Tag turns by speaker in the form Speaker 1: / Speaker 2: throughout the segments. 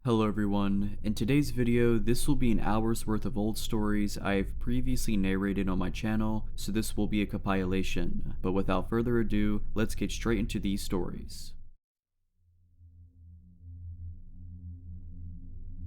Speaker 1: Hello everyone, in today's video this will be an hour's worth of old stories I have previously narrated on my channel, so this will be a compilation. But without further ado, let's get straight into these stories.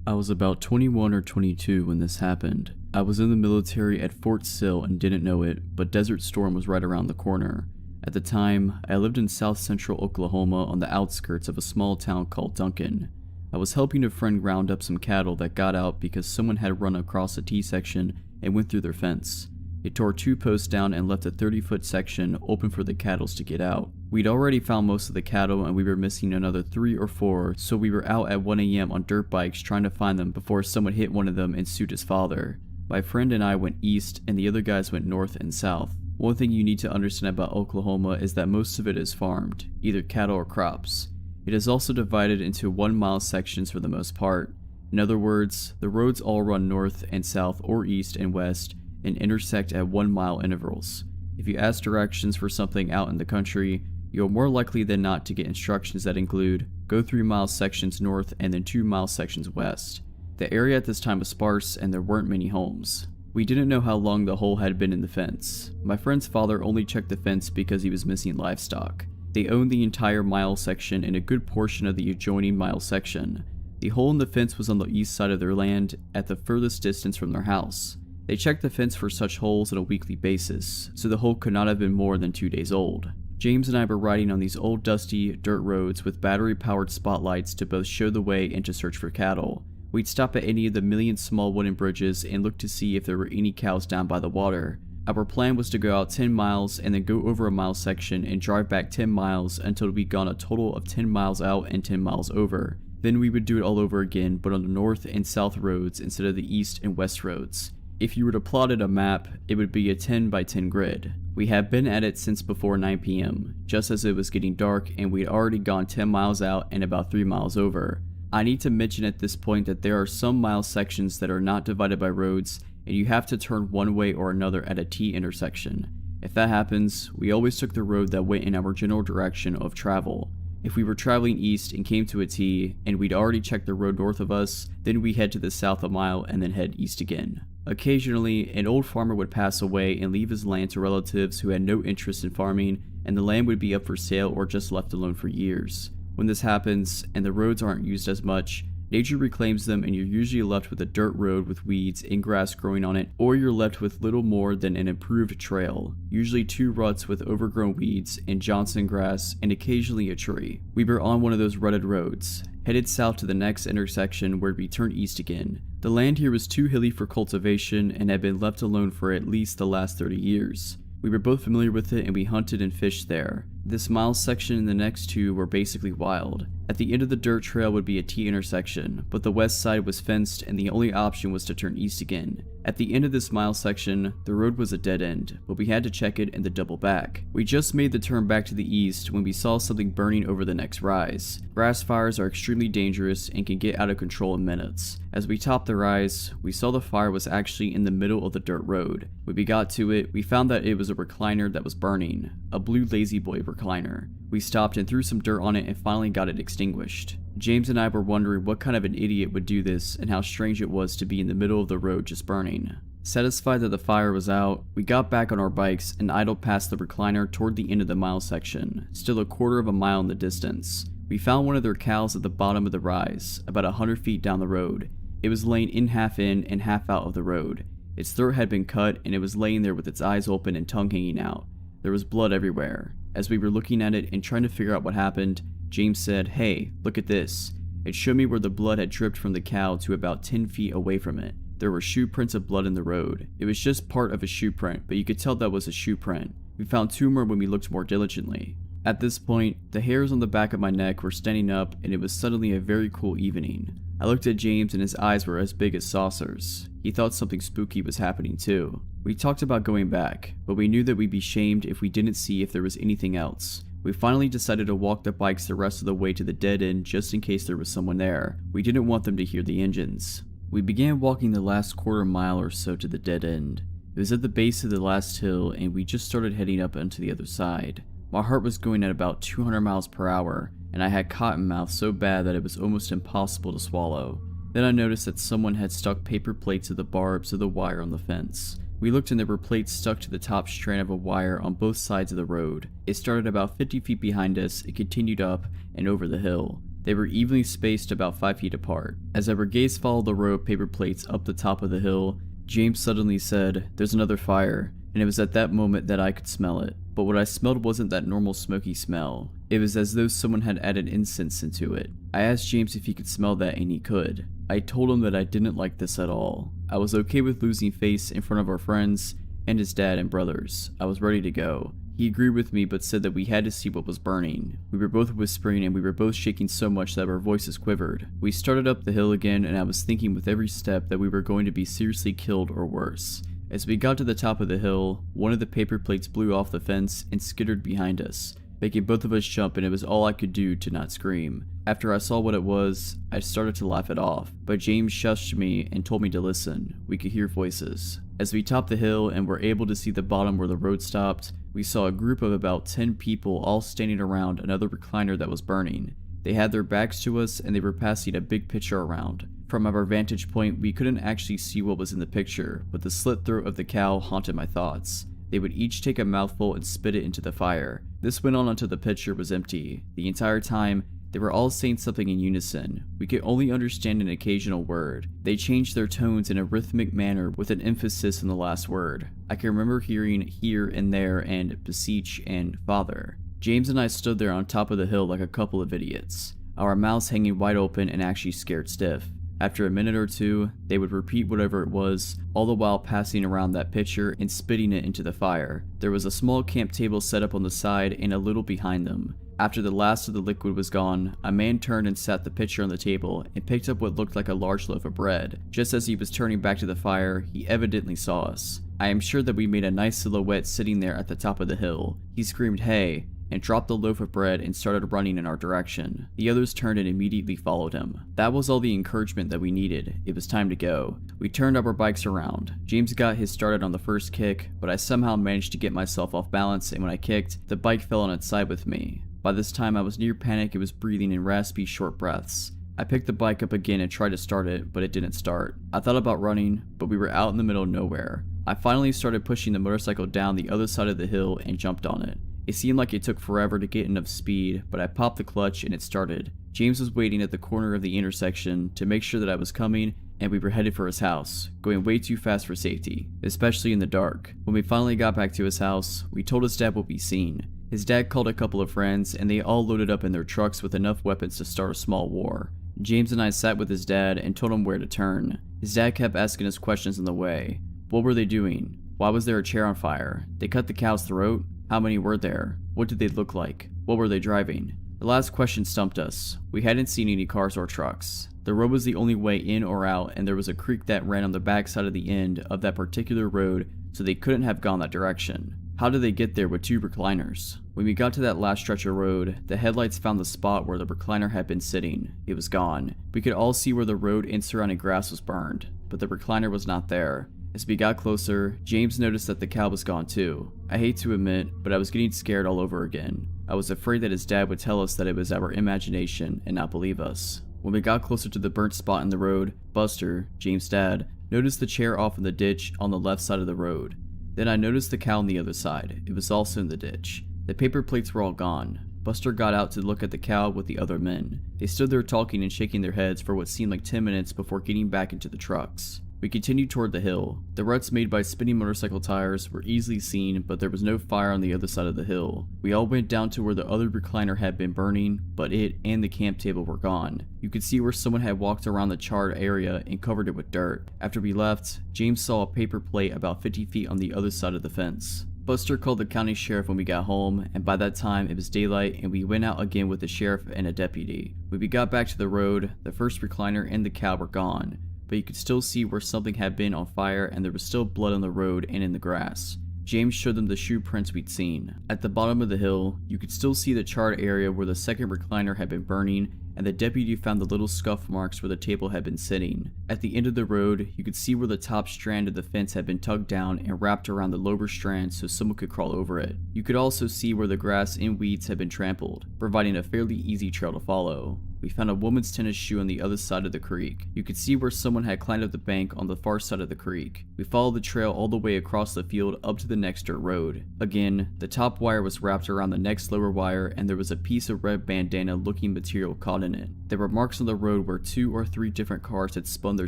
Speaker 1: I was about 21 or 22 when this happened. I was in the military at Fort Sill and didn't know it, but Desert Storm was right around the corner. At the time, I lived in south central Oklahoma on the outskirts of a small town called Duncan. I was helping a friend round up some cattle that got out because someone had run across a T-section and went through their fence. It tore 2 posts down and left a 30-foot section open for the cattle to get out. We'd already found most of the cattle and we were missing another 3 or 4, so we were out at 1 AM on dirt bikes trying to find them before someone hit one of them and sued his father. My friend and I went east and the other guys went north and south. One thing you need to understand about Oklahoma is that most of it is farmed, either cattle or crops. It is also divided into 1-mile sections for the most part. In other words, the roads all run north and south or east and west and intersect at 1-mile intervals. If you ask directions for something out in the country, you're more likely than not to get instructions that include go 3-mile sections north and then 2-mile sections west. The area at this time was sparse and there weren't many homes. We didn't know how long the hole had been in the fence. My friend's father only checked the fence because he was missing livestock. They owned the entire mile section and a good portion of the adjoining mile section. The hole in the fence was on the east side of their land, at the furthest distance from their house. They checked the fence for such holes on a weekly basis, so the hole could not have been more than 2 days old. James and I were riding on these old dusty dirt roads with battery-powered spotlights to both show the way and to search for cattle. We'd stop at any of the million small wooden bridges and look to see if there were any cows down by the water. Our plan was to go out 10 miles and then go over a mile section and drive back 10 miles until we'd gone a total of 10 miles out and 10 miles over. Then we would do it all over again, but on the north and south roads instead of the east and west roads. If you were to plot it a map, it would be a 10 by 10 grid. We had been at it since before 9 PM, just as it was getting dark and we'd already gone 10 miles out and about 3 miles over. I need to mention at this point that there are some mile sections that are not divided by roads and you have to turn one way or another at a T intersection. If that happens, we always took the road that went in our general direction of travel. If we were traveling east and came to a T and we'd already checked the road north of us, then we head to the south a mile and then head east again. Occasionally, an old farmer would pass away and leave his land to relatives who had no interest in farming, and the land would be up for sale or just left alone for years. When this happens, and the roads aren't used as much, nature reclaims them and you're usually left with a dirt road with weeds and grass growing on it, or you're left with little more than an improved trail, usually 2 ruts with overgrown weeds and Johnson grass and occasionally a tree. We were on one of those rutted roads, headed south to the next intersection where we turned east again. The land here was too hilly for cultivation and had been left alone for at least the last 30 years. We were both familiar with it and we hunted and fished there. This mile section and the next 2 were basically wild. At the end of the dirt trail would be a T intersection, but the west side was fenced and the only option was to turn east again. At the end of this mile section, the road was a dead end, but we had to check it and then double back. We just made the turn back to the east when we saw something burning over the next rise. Grass fires are extremely dangerous and can get out of control in minutes. As we topped the rise, we saw the fire was actually in the middle of the dirt road. When we got to it, we found that it was a recliner that was burning, a blue Lazy Boy recliner. We stopped and threw some dirt on it and finally got it extinguished. James and I were wondering what kind of an idiot would do this and how strange it was to be in the middle of the road just burning. Satisfied that the fire was out, we got back on our bikes and idled past the recliner toward the end of the mile section, still a quarter of a mile in the distance. We found one of their cows at the bottom of the rise, about 100 feet down the road. It was laying in and half out of the road. Its throat had been cut and it was laying there with its eyes open and tongue hanging out. There was blood everywhere. As we were looking at it and trying to figure out what happened, James said, "Hey, look at this." It showed me where the blood had dripped from the cow to about 10 feet away from it. There were shoe prints of blood in the road. It was just part of a shoe print, but you could tell that was a shoe print. We found 2 more when we looked more diligently. At this point, the hairs on the back of my neck were standing up and it was suddenly a very cool evening. I looked at James and his eyes were as big as saucers. He thought something spooky was happening too. We talked about going back, but we knew that we'd be shamed if we didn't see if there was anything else. We finally decided to walk the bikes the rest of the way to the dead end just in case there was someone there. We didn't want them to hear the engines. We began walking the last quarter mile or so to the dead end. It was at the base of the last hill and we just started heading up onto the other side. My heart was going at about 200 miles per hour, and I had cotton mouth so bad that it was almost impossible to swallow. Then I noticed that someone had stuck paper plates to the barbs of the wire on the fence. We looked and there were plates stuck to the top strand of a wire on both sides of the road. It started about 50 feet behind us, it continued up and over the hill. They were evenly spaced about 5 feet apart. As our gaze followed the row of paper plates up the top of the hill, James suddenly said, "There's another fire," and it was at that moment that I could smell it. But what I smelled wasn't that normal smoky smell. It was as though someone had added incense into it. I asked James if he could smell that, and he could. I told him that I didn't like this at all. I was okay with losing face in front of our friends and his dad and brothers. I was ready to go. He agreed with me but said that we had to see what was burning. We were both whispering and we were both shaking so much that our voices quivered. We started up the hill again and I was thinking with every step that we were going to be seriously killed or worse. As we got to the top of the hill, one of the paper plates blew off the fence and skittered behind us, making both of us jump, and it was all I could do to not scream. After I saw what it was, I started to laugh it off, but James shushed me and told me to listen. We could hear voices. As we topped the hill and were able to see the bottom where the road stopped, we saw a group of about 10 people all standing around another recliner that was burning. They had their backs to us and they were passing a big picture around. From our vantage point, we couldn't actually see what was in the picture, but the slit throat of the cow haunted my thoughts. They would each take a mouthful and spit it into the fire. This went on until the picture was empty. The entire time, they were all saying something in unison. We could only understand an occasional word. They changed their tones in a rhythmic manner with an emphasis on the last word. I can remember hearing here and there and beseech and father. James and I stood there on top of the hill like a couple of idiots, our mouths hanging wide open and actually scared stiff. After a minute or two, they would repeat whatever it was, all the while passing around that pitcher and spitting it into the fire. There was a small camp table set up on the side and a little behind them. After the last of the liquid was gone, a man turned and sat the pitcher on the table and picked up what looked like a large loaf of bread. Just as he was turning back to the fire, he evidently saw us. I am sure that we made a nice silhouette sitting there at the top of the hill. He screamed, "Hey!" and dropped the loaf of bread and started running in our direction. The others turned and immediately followed him. That was all the encouragement that we needed. It was time to go. We turned our bikes around. James got his started on the first kick, but I somehow managed to get myself off balance, and when I kicked, the bike fell on its side with me. By this time I was near panic and was breathing in raspy, short breaths. I picked the bike up again and tried to start it, but it didn't start. I thought about running, but we were out in the middle of nowhere. I finally started pushing the motorcycle down the other side of the hill and jumped on it. It seemed like it took forever to get enough speed, but I popped the clutch and it started. James was waiting at the corner of the intersection to make sure that I was coming, and we were headed for his house, going way too fast for safety, especially in the dark. When we finally got back to his house, we told his dad what we'd seen. His dad called a couple of friends, and they all loaded up in their trucks with enough weapons to start a small war. James and I sat with his dad and told him where to turn. His dad kept asking us questions on the way. What were they doing? Why was there a chair on fire? They cut the cow's throat? How many were there? What did they look like? What were they driving? The last question stumped us. We hadn't seen any cars or trucks. The road was the only way in or out, and there was a creek that ran on the backside of the end of that particular road, so they couldn't have gone that direction. How did they get there with two recliners? When we got to that last stretch of road, the headlights found the spot where the recliner had been sitting. It was gone. We could all see where the road and surrounding grass was burned, but the recliner was not there. As we got closer, James noticed that the cow was gone too. I hate to admit, but I was getting scared all over again. I was afraid that his dad would tell us that it was our imagination and not believe us. When we got closer to the burnt spot in the road, Buster, James' dad, noticed the chair off in the ditch on the left side of the road. Then I noticed the cow on the other side. It was also in the ditch. The paper plates were all gone. Buster got out to look at the cow with the other men. They stood there talking and shaking their heads for what seemed like 10 minutes before getting back into the trucks. We continued toward the hill. The ruts made by spinning motorcycle tires were easily seen, but there was no fire on the other side of the hill. We all went down to where the other recliner had been burning, but it and the camp table were gone. You could see where someone had walked around the charred area and covered it with dirt. After we left, James saw a paper plate about 50 feet on the other side of the fence. Buster called the county sheriff when we got home, and by that time it was daylight and we went out again with the sheriff and a deputy. When we got back to the road, the first recliner and the cow were gone, but you could still see where something had been on fire and there was still blood on the road and in the grass. James showed them the shoe prints we'd seen. At the bottom of the hill, you could still see the charred area where the second recliner had been burning, and the deputy found the little scuff marks where the table had been sitting. At the end of the road, you could see where the top strand of the fence had been tugged down and wrapped around the lower strand so someone could crawl over it. You could also see where the grass and weeds had been trampled, providing a fairly easy trail to follow. We found a woman's tennis shoe on the other side of the creek. You could see where someone had climbed up the bank on the far side of the creek. We followed the trail all the way across the field up to the next dirt road. Again, the top wire was wrapped around the next lower wire, and there was a piece of red bandana looking material caught in it. There were marks on the road where 2 or 3 different cars had spun their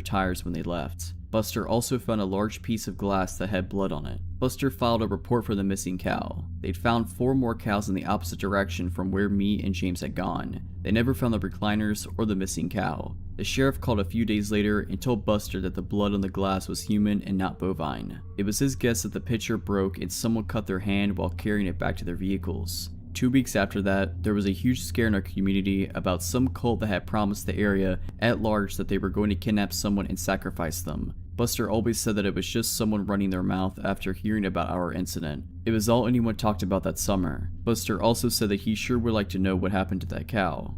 Speaker 1: tires when they left. Buster also found a large piece of glass that had blood on it. Buster filed a report for the missing cow. They'd found 4 more cows in the opposite direction from where me and James had gone. They never found the recliners or the missing cow. The sheriff called a few days later and told Buster that the blood on the glass was human and not bovine. It was his guess that the pitcher broke and someone cut their hand while carrying it back to their vehicles. 2 weeks after that, there was a huge scare in our community about some cult that had promised the area at large that they were going to kidnap someone and sacrifice them. Buster always said that it was just someone running their mouth after hearing about our incident. It was all anyone talked about that summer. Buster also said that he sure would like to know what happened to that cow.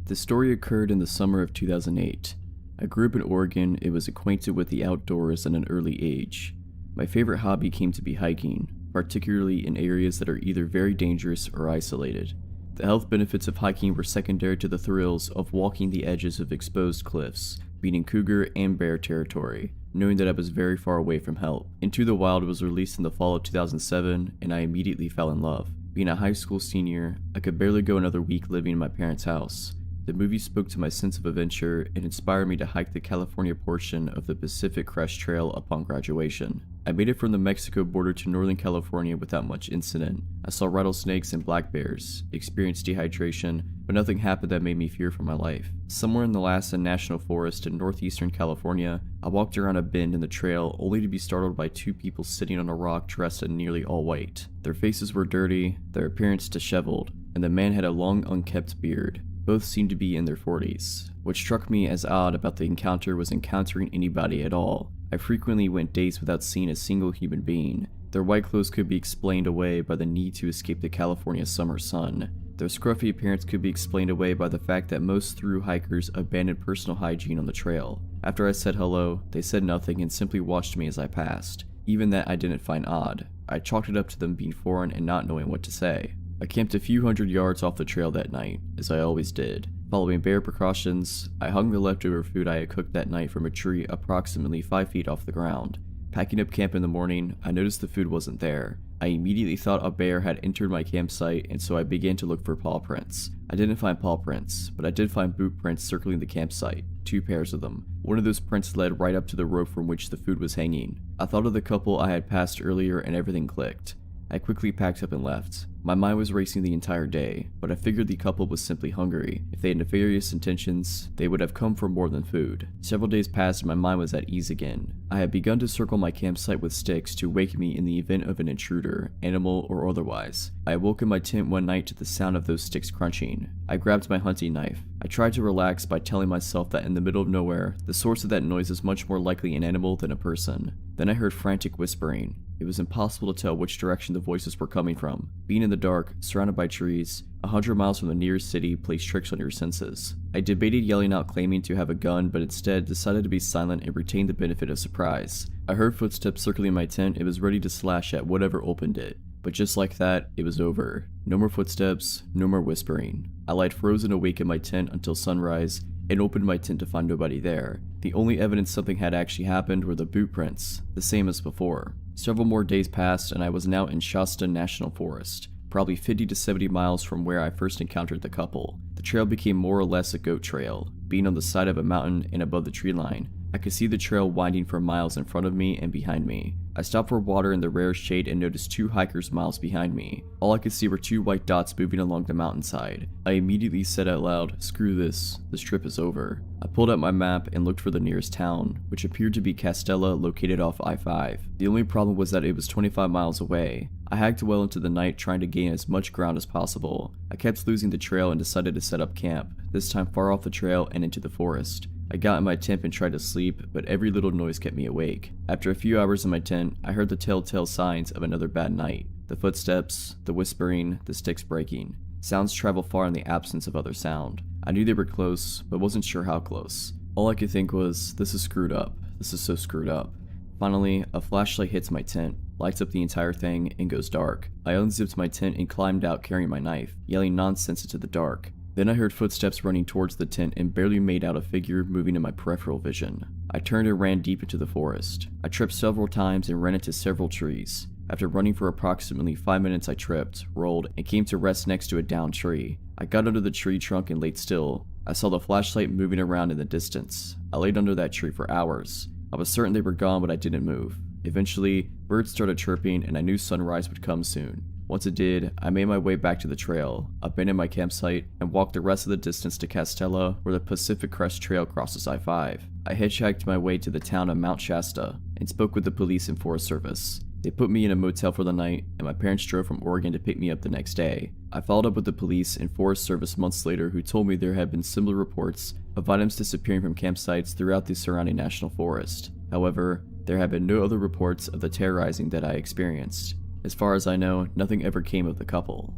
Speaker 1: The story occurred in the summer of 2008. I grew up in Oregon and was acquainted with the outdoors at an early age. My favorite hobby came to be hiking, particularly in areas that are either very dangerous or isolated. The health benefits of hiking were secondary to the thrills of walking the edges of exposed cliffs, being in cougar and bear territory, knowing that I was very far away from help. Into the Wild was released in the fall of 2007, and I immediately fell in love. Being a high school senior, I could barely go another week living in my parents' house. The movie spoke to my sense of adventure and inspired me to hike the California portion of the Pacific Crest Trail upon graduation. I made it from the Mexico border to Northern California without much incident. I saw rattlesnakes and black bears, experienced dehydration, but nothing happened that made me fear for my life. Somewhere in the Lassen National Forest in northeastern California, I walked around a bend in the trail only to be startled by 2 people sitting on a rock dressed in nearly all white. Their faces were dirty, their appearance disheveled, and the man had a long unkempt beard. Both seemed to be in their 40s. What struck me as odd about the encounter was encountering anybody at all. I frequently went days without seeing a single human being. Their white clothes could be explained away by the need to escape the California summer sun. Their scruffy appearance could be explained away by the fact that most thru hikers abandoned personal hygiene on the trail. After I said hello, they said nothing and simply watched me as I passed. Even that I didn't find odd. I chalked it up to them being foreign and not knowing what to say. I camped a few hundred yards off the trail that night, as I always did. Following bare precautions, I hung the leftover food I had cooked that night from a tree approximately 5 feet off the ground. Packing up camp in the morning, I noticed the food wasn't there. I immediately thought a bear had entered my campsite, and so I began to look for paw prints. I didn't find paw prints, but I did find boot prints circling the campsite, 2 pairs of them. One of those prints led right up to the rope from which the food was hanging. I thought of the couple I had passed earlier and everything clicked. I quickly packed up and left. My mind was racing the entire day, but I figured the couple was simply hungry. If they had nefarious intentions, they would have come for more than food. Several days passed and my mind was at ease again. I had begun to circle my campsite with sticks to wake me in the event of an intruder, animal or otherwise. I awoke in my tent one night to the sound of those sticks crunching. I grabbed my hunting knife. I tried to relax by telling myself that in the middle of nowhere, the source of that noise is much more likely an animal than a person. Then I heard frantic whispering. It was impossible to tell which direction the voices were coming from. Being in the dark, surrounded by trees, 100 miles from the nearest city plays tricks on your senses. I debated yelling out claiming to have a gun, but instead decided to be silent and retain the benefit of surprise. I heard footsteps circling my tent and was ready to slash at whatever opened it. But just like that, it was over. No more footsteps, no more whispering. I lied frozen awake in my tent until sunrise and opened my tent to find nobody there. The only evidence something had actually happened were the boot prints, the same as before. Several more days passed and I was now in Shasta National Forest, probably 50 to 70 miles from where I first encountered the couple. The trail became more or less a goat trail, being on the side of a mountain and above the tree line. I could see the trail winding for miles in front of me and behind me. I stopped for water in the rare shade and noticed 2 hikers miles behind me. All I could see were 2 white dots moving along the mountainside. I immediately said out loud, "Screw this trip is over." I pulled out my map and looked for the nearest town, which appeared to be Castella, located off I-5. The only problem was that it was 25 miles away. I hiked well into the night trying to gain as much ground as possible. I kept losing the trail and decided to set up camp, this time far off the trail and into the forest. I got in my tent and tried to sleep, but every little noise kept me awake. After a few hours in my tent, I heard the telltale signs of another bad night. The footsteps, the whispering, the sticks breaking. Sounds travel far in the absence of other sound. I knew they were close, but wasn't sure how close. All I could think was, this is screwed up. This is so screwed up. Finally, a flashlight hits my tent, lights up the entire thing, and goes dark. I unzipped my tent and climbed out carrying my knife, yelling nonsense into the dark. Then I heard footsteps running towards the tent and barely made out a figure moving in my peripheral vision. I turned and ran deep into the forest. I tripped several times and ran into several trees. After running for approximately 5 minutes, I tripped, rolled, and came to rest next to a downed tree. I got under the tree trunk and laid still. I saw the flashlight moving around in the distance. I laid under that tree for hours. I was certain they were gone, but I didn't move. Eventually, birds started chirping and I knew sunrise would come soon. Once it did, I made my way back to the trail, abandoned my campsite, and walked the rest of the distance to Castella, where the Pacific Crest Trail crosses I-5. I hitchhiked my way to the town of Mount Shasta and spoke with the police and Forest Service. They put me in a motel for the night, and my parents drove from Oregon to pick me up the next day. I followed up with the police and Forest Service months later, who told me there had been similar reports of items disappearing from campsites throughout the surrounding national forest. However, there have been no other reports of the terrorizing that I experienced. As far as I know, nothing ever came of the couple.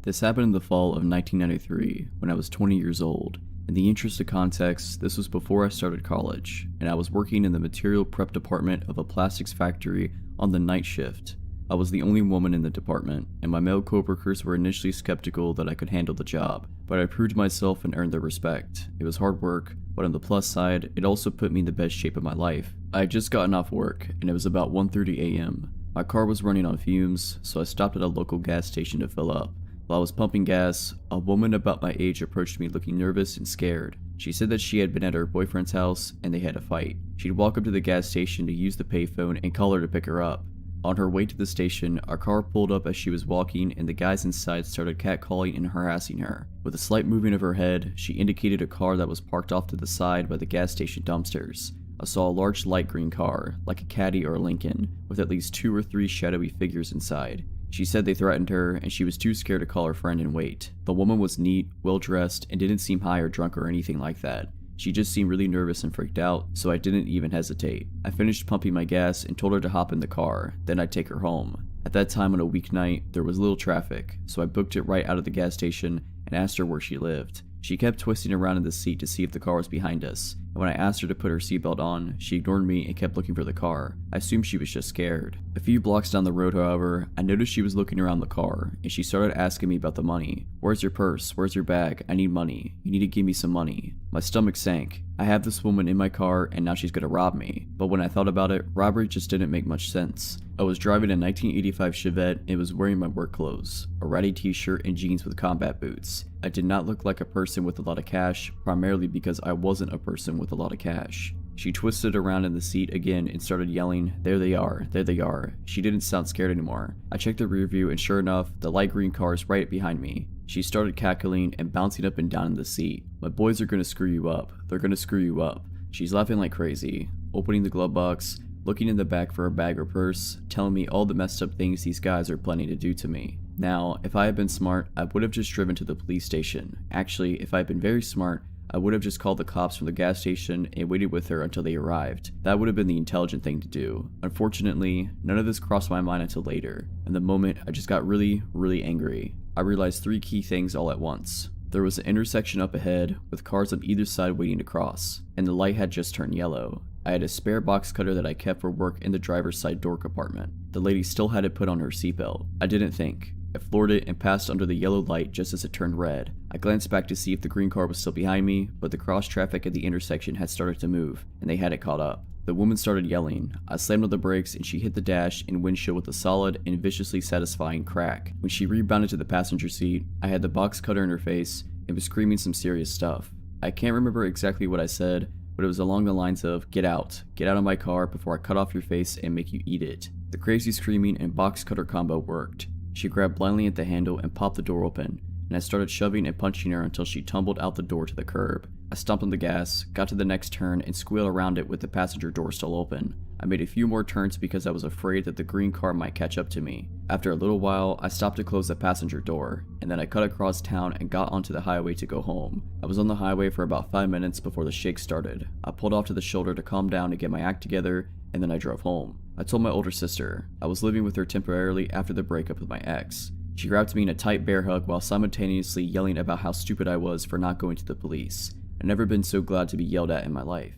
Speaker 1: This happened in the fall of 1993, when I was 20 years old. In the interest of context, this was before I started college, and I was working in the material prep department of a plastics factory on the night shift. I was the only woman in the department, and my male coworkers were initially skeptical that I could handle the job, but I proved myself and earned their respect. It was hard work, but on the plus side, it also put me in the best shape of my life. I had just gotten off work, and it was about 1:30 a.m. My car was running on fumes, so I stopped at a local gas station to fill up. While I was pumping gas, a woman about my age approached me looking nervous and scared. She said that she had been at her boyfriend's house and they had a fight. She'd walk up to the gas station to use the payphone and call her to pick her up. On her way to the station, our car pulled up as she was walking and the guys inside started catcalling and harassing her. With a slight moving of her head, she indicated a car that was parked off to the side by the gas station dumpsters. I saw a large light green car, like a Caddy or a Lincoln, with at least 2 or 3 shadowy figures inside. She said they threatened her and she was too scared to call her friend and wait. The woman was neat, well dressed, and didn't seem high or drunk or anything like that. She just seemed really nervous and freaked out, so I didn't even hesitate. I finished pumping my gas and told her to hop in the car, then I'd take her home. At that time on a weeknight, there was little traffic, so I booked it right out of the gas station and asked her where she lived. She kept twisting around in the seat to see if the car was behind us, and when I asked her to put her seatbelt on, she ignored me and kept looking for the car. I assumed she was just scared. A few blocks down the road, however, I noticed she was looking around the car, and she started asking me about the money. "Where's your purse? Where's your bag? I need money. You need to give me some money." My stomach sank. I have this woman in my car and now she's gonna rob me. But when I thought about it, robbery just didn't make much sense. I was driving a 1985 Chevette and was wearing my work clothes, a ratty t-shirt and jeans with combat boots. I did not look like a person with a lot of cash, primarily because I wasn't a person with a lot of cash. She twisted around in the seat again and started yelling, "There they are, there they are." She didn't sound scared anymore. I checked the rear view and sure enough, the light green car is right behind me. She started cackling and bouncing up and down in the seat. "My boys are gonna screw you up. They're gonna screw you up." She's laughing like crazy, opening the glove box, looking in the back for a bag or purse, telling me all the messed up things these guys are planning to do to me. Now, if I had been smart, I would have just driven to the police station. Actually, if I had been very smart, I would have just called the cops from the gas station and waited with her until they arrived. That would have been the intelligent thing to do. Unfortunately, none of this crossed my mind until later. In the moment, I just got really angry. I realized 3 key things all at once. There was an intersection up ahead, with cars on either side waiting to cross, and the light had just turned yellow. I had a spare box cutter that I kept for work in the driver's side door compartment. The lady still had it put on her seatbelt. I didn't think. I floored it and passed under the yellow light just as it turned red. I glanced back to see if the green car was still behind me, but the cross traffic at the intersection had started to move, and they had it caught up. The woman started yelling. I slammed on the brakes and she hit the dash and windshield with a solid and viciously satisfying crack. When she rebounded to the passenger seat, I had the box cutter in her face and was screaming some serious stuff. I can't remember exactly what I said, but it was along the lines of, get out of my car before I cut off your face and make you eat it." The crazy screaming and box cutter combo worked. She grabbed blindly at the handle and popped the door open, and I started shoving and punching her until she tumbled out the door to the curb. I stomped on the gas, got to the next turn, and squealed around it with the passenger door still open. I made a few more turns because I was afraid that the green car might catch up to me. After a little while, I stopped to close the passenger door, and then I cut across town and got onto the highway to go home. I was on the highway for about 5 minutes before the shake started. I pulled off to the shoulder to calm down and get my act together, and then I drove home. I told my older sister. I was living with her temporarily after the breakup with my ex. She grabbed me in a tight bear hug while simultaneously yelling about how stupid I was for not going to the police. I've never been so glad to be yelled at in my life.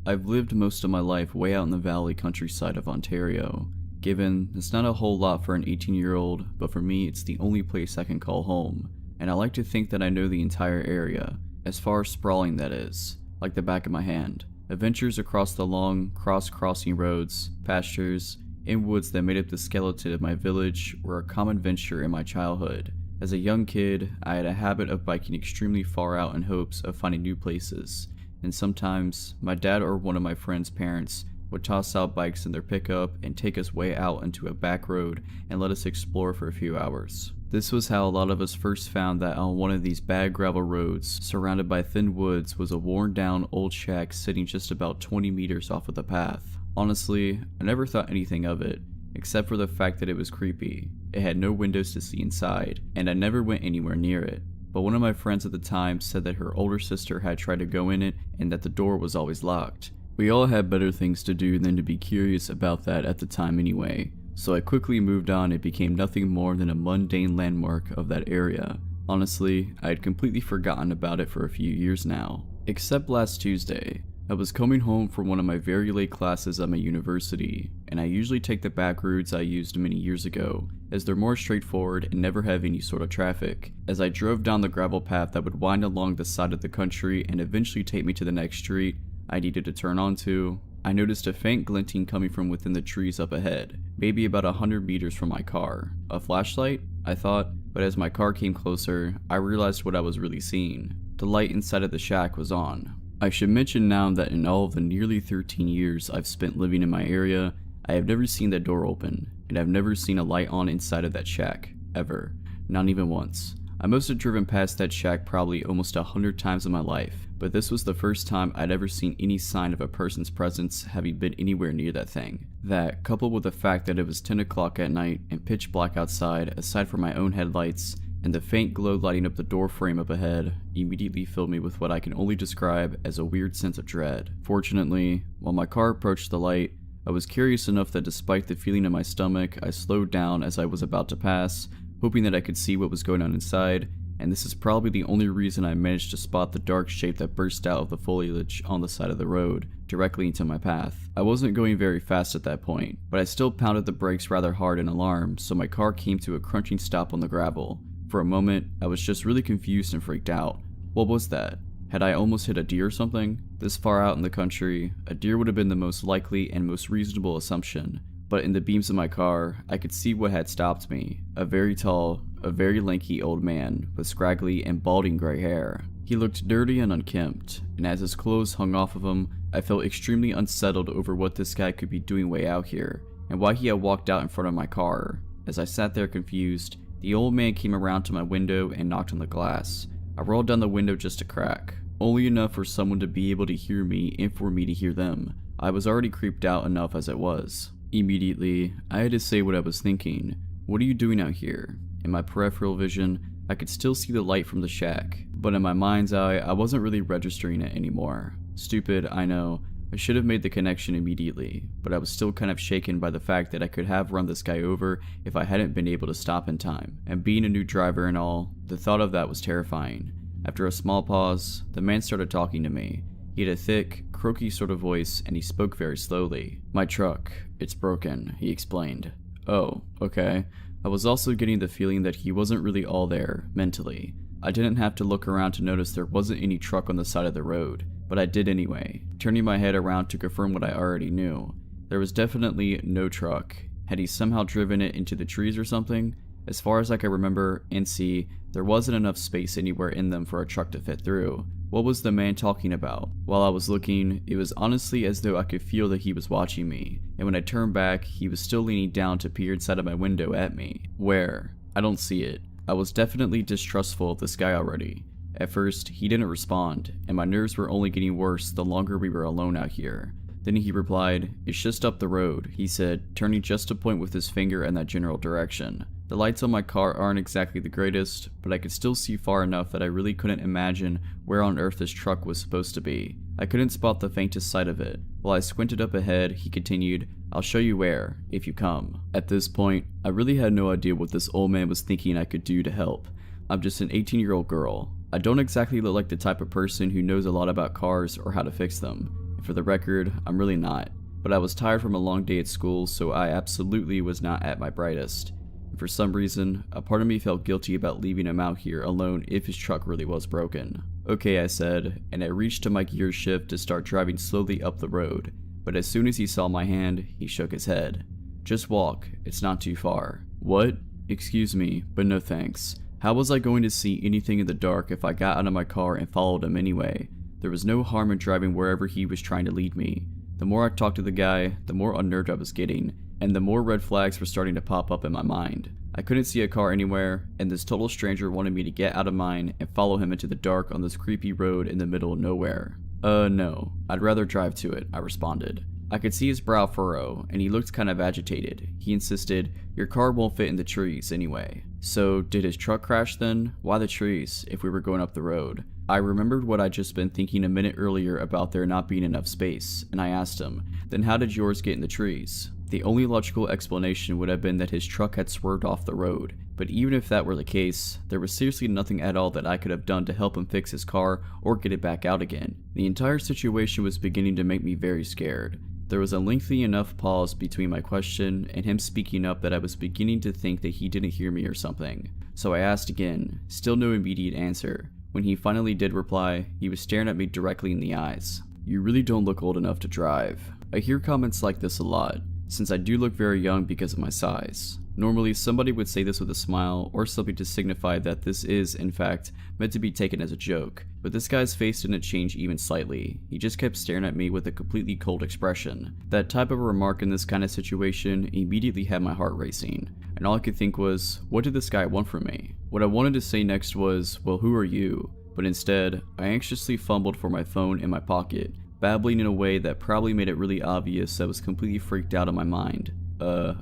Speaker 1: I've lived most of my life way out in the valley countryside of Ontario. Given it's not a whole lot for an 18-year-old, but for me it's the only place I can call home, and I like to think that I know the entire area, as far as sprawling that is, like the back of my hand. Adventures across the long, cross-crossing roads, pastures, and woods that made up the skeleton of my village were a common venture in my childhood. As a young kid, I had a habit of biking extremely far out in hopes of finding new places, and sometimes my dad or one of my friends' parents would toss out bikes in their pickup and take us way out into a back road and let us explore for a few hours. This was how a lot of us first found that on one of these bad gravel roads, surrounded by thin woods, was a worn down old shack sitting just about 20 meters off of the path. Honestly, I never thought anything of it, except for the fact that it was creepy. It had no windows to see inside, and I never went anywhere near it. But one of my friends at the time said that her older sister had tried to go in it and that the door was always locked. We all had better things to do than to be curious about that at the time anyway, so I quickly moved on. It became nothing more than a mundane landmark of that area. Honestly, I had completely forgotten about it for a few years now. Except last Tuesday. I was coming home from one of my very late classes at my university, and I usually take the back routes I used many years ago, as they're more straightforward and never have any sort of traffic. As I drove down the gravel path that would wind along the side of the country and eventually take me to the next street I needed to turn onto, I noticed a faint glinting coming from within the trees up ahead, maybe about 100 meters from my car. A flashlight? I thought, but as my car came closer, I realized what I was really seeing. The light inside of the shack was on. I should mention now that in all of the nearly 13 years I've spent living in my area, I have never seen that door open, and I've never seen a light on inside of that shack, ever. Not even once. I must have driven past that shack probably almost 100 times in my life, but this was the first time I'd ever seen any sign of a person's presence having been anywhere near that thing. That, coupled with the fact that it was 10 o'clock at night and pitch black outside aside from my own headlights, and the faint glow lighting up the door frame up ahead, immediately filled me with what I can only describe as a weird sense of dread. Fortunately, while my car approached the light, I was curious enough that despite the feeling in my stomach, I slowed down as I was about to pass, hoping that I could see what was going on inside, and this is probably the only reason I managed to spot the dark shape that burst out of the foliage on the side of the road, directly into my path. I wasn't going very fast at that point, but I still pounded the brakes rather hard in alarm, so my car came to a crunching stop on the gravel. For a moment, I was just really confused and freaked out. What was that? Had I almost hit a deer or something? This far out in the country, a deer would have been the most likely and most reasonable assumption, but in the beams of my car, I could see what had stopped me. A very tall, a very lanky old man with scraggly and balding gray hair. He looked dirty and unkempt, and as his clothes hung off of him, I felt extremely unsettled over what this guy could be doing way out here, and why he had walked out in front of my car. As I sat there confused, the old man came around to my window and knocked on the glass. I rolled down the window just a crack, only enough for someone to be able to hear me and for me to hear them. I was already creeped out enough as it was. Immediately, I had to say what I was thinking. What are you doing out here? In my peripheral vision, I could still see the light from the shack, but in my mind's eye, I wasn't really registering it anymore. Stupid, I know. I should have made the connection immediately, but I was still kind of shaken by the fact that I could have run this guy over if I hadn't been able to stop in time, and being a new driver and all, the thought of that was terrifying. After a small pause, the man started talking to me. He had a thick, croaky sort of voice, and he spoke very slowly. "My truck, it's broken," he explained. Oh, okay. I was also getting the feeling that he wasn't really all there, mentally. I didn't have to look around to notice there wasn't any truck on the side of the road, but I did anyway, turning my head around to confirm what I already knew. There was definitely no truck. Had he somehow driven it into the trees or something? As far as I could remember and see, there wasn't enough space anywhere in them for a truck to fit through. What was the man talking about? While I was looking, it was honestly as though I could feel that he was watching me, and when I turned back, he was still leaning down to peer inside of my window at me. Where? I don't see it. I was definitely distrustful of this guy already. At first, he didn't respond, and my nerves were only getting worse the longer we were alone out here. Then he replied, "It's just up the road," he said, turning just to point with his finger in that general direction. The lights on my car aren't exactly the greatest, but I could still see far enough that I really couldn't imagine where on earth this truck was supposed to be. I couldn't spot the faintest sight of it. While I squinted up ahead, he continued, "I'll show you where, if you come." At this point, I really had no idea what this old man was thinking I could do to help. I'm just an 18-year-old girl. I don't exactly look like the type of person who knows a lot about cars or how to fix them. And for the record, I'm really not. But I was tired from a long day at school, so I absolutely was not at my brightest. And for some reason, a part of me felt guilty about leaving him out here alone if his truck really was broken. "Okay," I said, and I reached to my gear shift to start driving slowly up the road. But as soon as he saw my hand, he shook his head. "Just walk, it's not too far." "What? Excuse me, but no thanks. How was I going to see anything in the dark if I got out of my car and followed him anyway? There was no harm in driving wherever he was trying to lead me. The more I talked to the guy, the more unnerved I was getting, and the more red flags were starting to pop up in my mind. I couldn't see a car anywhere, and this total stranger wanted me to get out of mine and follow him into the dark on this creepy road in the middle of nowhere. No, I'd rather drive to it," I responded. I could see his brow furrow, and he looked kind of agitated. He insisted, "Your car won't fit in the trees anyway." "So, did his truck crash then? Why the trees, if we were going up the road?" I remembered what I'd just been thinking a minute earlier about there not being enough space, and I asked him, "Then how did yours get in the trees?" The only logical explanation would have been that his truck had swerved off the road, but even if that were the case, there was seriously nothing at all that I could have done to help him fix his car or get it back out again. The entire situation was beginning to make me very scared. There was a lengthy enough pause between my question and him speaking up that I was beginning to think that he didn't hear me or something. So I asked again, still no immediate answer. When he finally did reply, he was staring at me directly in the eyes. "You really don't look old enough to drive." I hear comments like this a lot, since I do look very young because of my size. Normally, somebody would say this with a smile or something to signify that this is, in fact, meant to be taken as a joke, but this guy's face didn't change even slightly. He just kept staring at me with a completely cold expression. That type of a remark in this kind of situation immediately had my heart racing, and all I could think was, what did this guy want from me? What I wanted to say next was, "Well, who are you?" But instead, I anxiously fumbled for my phone in my pocket, babbling in a way that probably made it really obvious I was completely freaked out of my mind.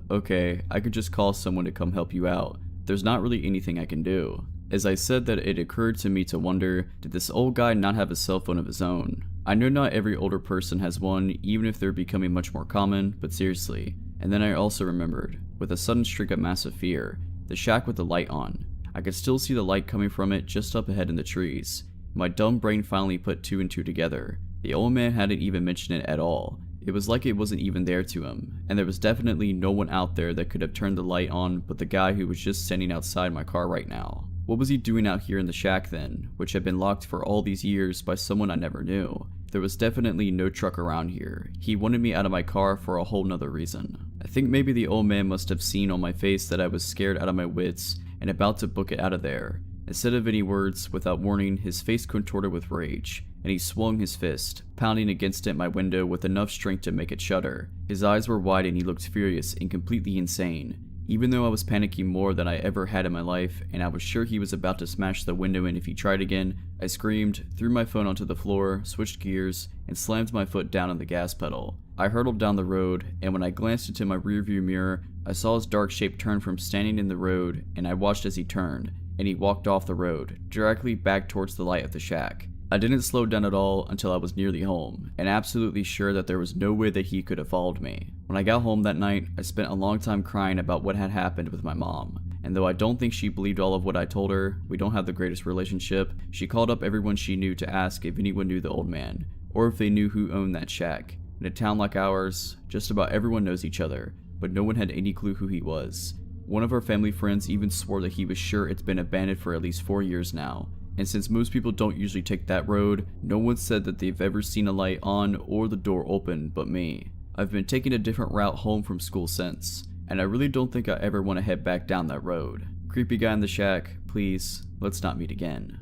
Speaker 1: Okay, I could just call someone to come help you out. There's not really anything I can do." As I said that, it occurred to me to wonder, did this old guy not have a cell phone of his own? I know not every older person has one, even if they're becoming much more common, but seriously. And then I also remembered, with a sudden streak of massive fear, the shack with the light on. I could still see the light coming from it just up ahead in the trees. My dumb brain finally put two and two together. The old man hadn't even mentioned it at all. It was like it wasn't even there to him, and there was definitely no one out there that could have turned the light on but the guy who was just standing outside my car right now. What was he doing out here in the shack then, which had been locked for all these years by someone I never knew? There was definitely no truck around here. He wanted me out of my car for a whole nother reason. I think maybe the old man must have seen on my face that I was scared out of my wits and about to book it out of there. Instead of any words, without warning, his face contorted with rage, and he swung his fist, pounding against it my window with enough strength to make it shudder. His eyes were wide and he looked furious and completely insane. Even though I was panicking more than I ever had in my life, and I was sure he was about to smash the window in if he tried again, I screamed, threw my phone onto the floor, switched gears, and slammed my foot down on the gas pedal. I hurtled down the road, and when I glanced into my rearview mirror, I saw his dark shape turn from standing in the road, and I watched as he turned, and he walked off the road, directly back towards the light of the shack. I didn't slow down at all until I was nearly home, and absolutely sure that there was no way that he could have followed me. When I got home that night, I spent a long time crying about what had happened with my mom. And though I don't think she believed all of what I told her, we don't have the greatest relationship, she called up everyone she knew to ask if anyone knew the old man, or if they knew who owned that shack. In a town like ours, just about everyone knows each other, but no one had any clue who he was. One of our family friends even swore that he was sure it's been abandoned for at least 4 years now. And since most people don't usually take that road, no one said that they've ever seen a light on or the door open but me. I've been taking a different route home from school since, and I really don't think I ever want to head back down that road. Creepy guy in the shack, please, let's not meet again.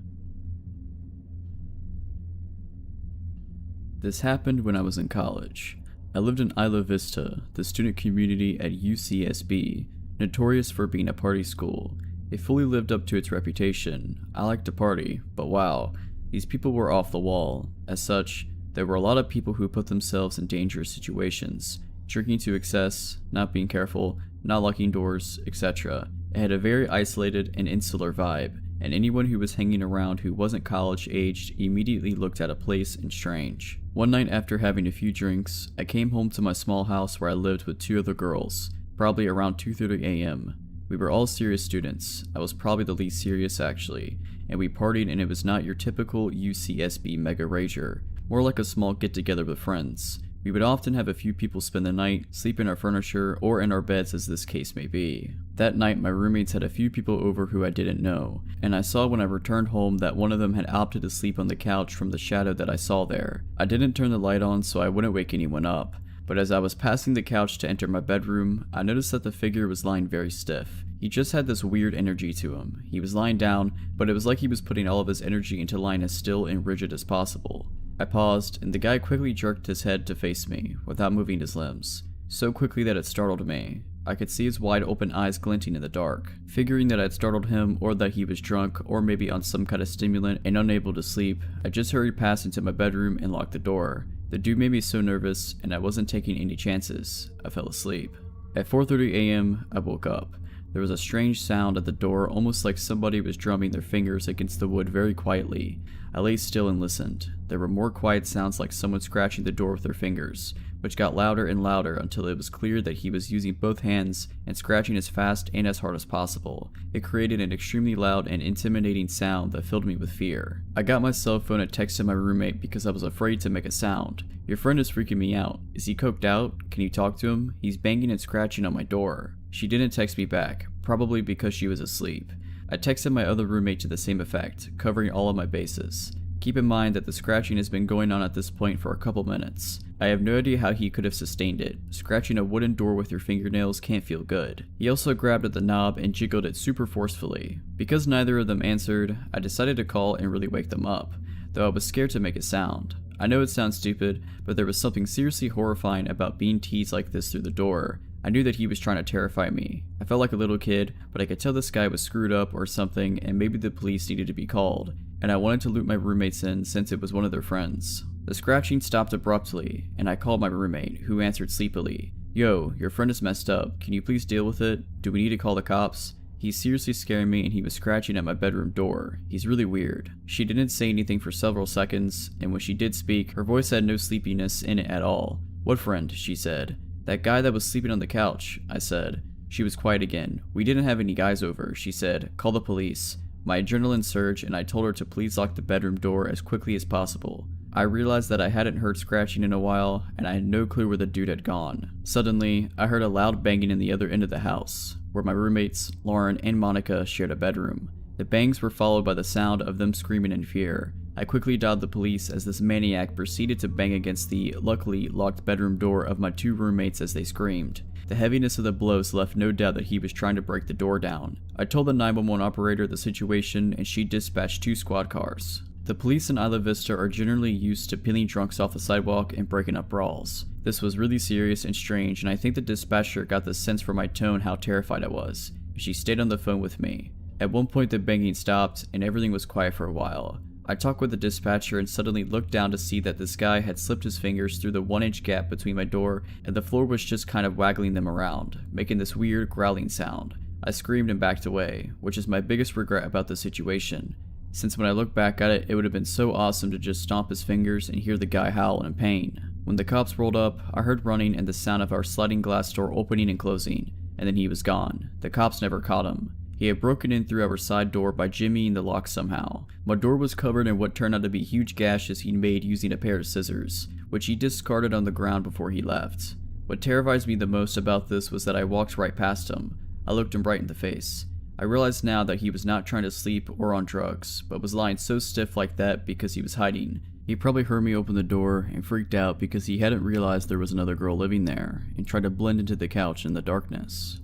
Speaker 1: This happened when I was in college. I lived in Isla Vista, the student community at UCSB, notorious for being a party school. It fully lived up to its reputation. I liked to party, but wow, these people were off the wall. As such, there were a lot of people who put themselves in dangerous situations, drinking to excess, not being careful, not locking doors, etc. It had a very isolated and insular vibe, and anyone who was hanging around who wasn't college-aged immediately looked out of place and strange. One night after having a few drinks, I came home to my small house where I lived with 2 other girls, probably around 2:30 a.m. We were all serious students. I was probably the least serious actually, and we partied, and it was not your typical UCSB mega rager, more like a small get-together with friends. We would often have a few people spend the night, sleep in our furniture, or in our beds as this case may be. That night my roommates had a few people over who I didn't know, and I saw when I returned home that one of them had opted to sleep on the couch from the shadow that I saw there. I didn't turn the light on so I wouldn't wake anyone up, but as I was passing the couch to enter my bedroom, I noticed that the figure was lying very stiff. He just had this weird energy to him. He was lying down, but it was like he was putting all of his energy into lying as still and rigid as possible. I paused, and the guy quickly jerked his head to face me, without moving his limbs, so quickly that it startled me. I could see his wide open eyes glinting in the dark. Figuring that I'd startled him, or that he was drunk, or maybe on some kind of stimulant and unable to sleep, I just hurried past into my bedroom and locked the door. The dude made me so nervous, and I wasn't taking any chances. I fell asleep. At 4:30 a.m., I woke up. There was a strange sound at the door, almost like somebody was drumming their fingers against the wood very quietly. I lay still and listened. There were more quiet sounds like someone scratching the door with their fingers, which got louder and louder until it was clear that he was using both hands and scratching as fast and as hard as possible. It created an extremely loud and intimidating sound that filled me with fear. I got my cell phone and texted my roommate because I was afraid to make a sound. "Your friend is freaking me out. Is he coked out? Can you talk to him? He's banging and scratching on my door." She didn't text me back, probably because she was asleep. I texted my other roommate to the same effect, covering all of my bases. Keep in mind that the scratching has been going on at this point for a couple minutes. I have no idea how he could have sustained it. Scratching a wooden door with your fingernails can't feel good. He also grabbed at the knob and jiggled it super forcefully. Because neither of them answered, I decided to call and really wake them up, though I was scared to make a sound. I know it sounds stupid, but there was something seriously horrifying about being teased like this through the door. I knew that he was trying to terrify me. I felt like a little kid, but I could tell this guy was screwed up or something, and maybe the police needed to be called, and I wanted to loop my roommates in since it was one of their friends. The scratching stopped abruptly, and I called my roommate, who answered sleepily. "Yo, your friend is messed up. Can you please deal with it? Do we need to call the cops? He's seriously scaring me, and he was scratching at my bedroom door. He's really weird." She didn't say anything for several seconds, and when she did speak, her voice had no sleepiness in it at all. "What friend?" she said. "That guy that was sleeping on the couch," I said. She was quiet again. "We didn't have any guys over," she said. "Call the police." My adrenaline surged, and I told her to please lock the bedroom door as quickly as possible. I realized that I hadn't heard scratching in a while, and I had no clue where the dude had gone. Suddenly, I heard a loud banging in the other end of the house, where my roommates, Lauren and Monica, shared a bedroom. The bangs were followed by the sound of them screaming in fear. I quickly dialed the police as this maniac proceeded to bang against the, luckily, locked bedroom door of my 2 roommates as they screamed. The heaviness of the blows left no doubt that he was trying to break the door down. I told the 911 operator the situation, and she dispatched 2 squad cars. The police in Isla Vista are generally used to pinning drunks off the sidewalk and breaking up brawls. This was really serious and strange, and I think the dispatcher got the sense from my tone how terrified I was. She stayed on the phone with me. At one point the banging stopped, and everything was quiet for a while. I talked with the dispatcher and suddenly looked down to see that this guy had slipped his fingers through the 1-inch gap between my door, and the floor was just kind of waggling them around, making this weird growling sound. I screamed and backed away, which is my biggest regret about the situation, since when I look back at it, it would have been so awesome to just stomp his fingers and hear the guy howl in pain. When the cops rolled up, I heard running and the sound of our sliding glass door opening and closing, and then he was gone. The cops never caught him. He had broken in through our side door by jimmying the lock somehow. My door was covered in what turned out to be huge gashes he'd made using a pair of scissors, which he discarded on the ground before he left. What terrifies me the most about this was that I walked right past him. I looked him right in the face. I realized now that he was not trying to sleep or on drugs, but was lying so stiff like that because he was hiding. He probably heard me open the door and freaked out because he hadn't realized there was another girl living there, and tried to blend into the couch in the darkness.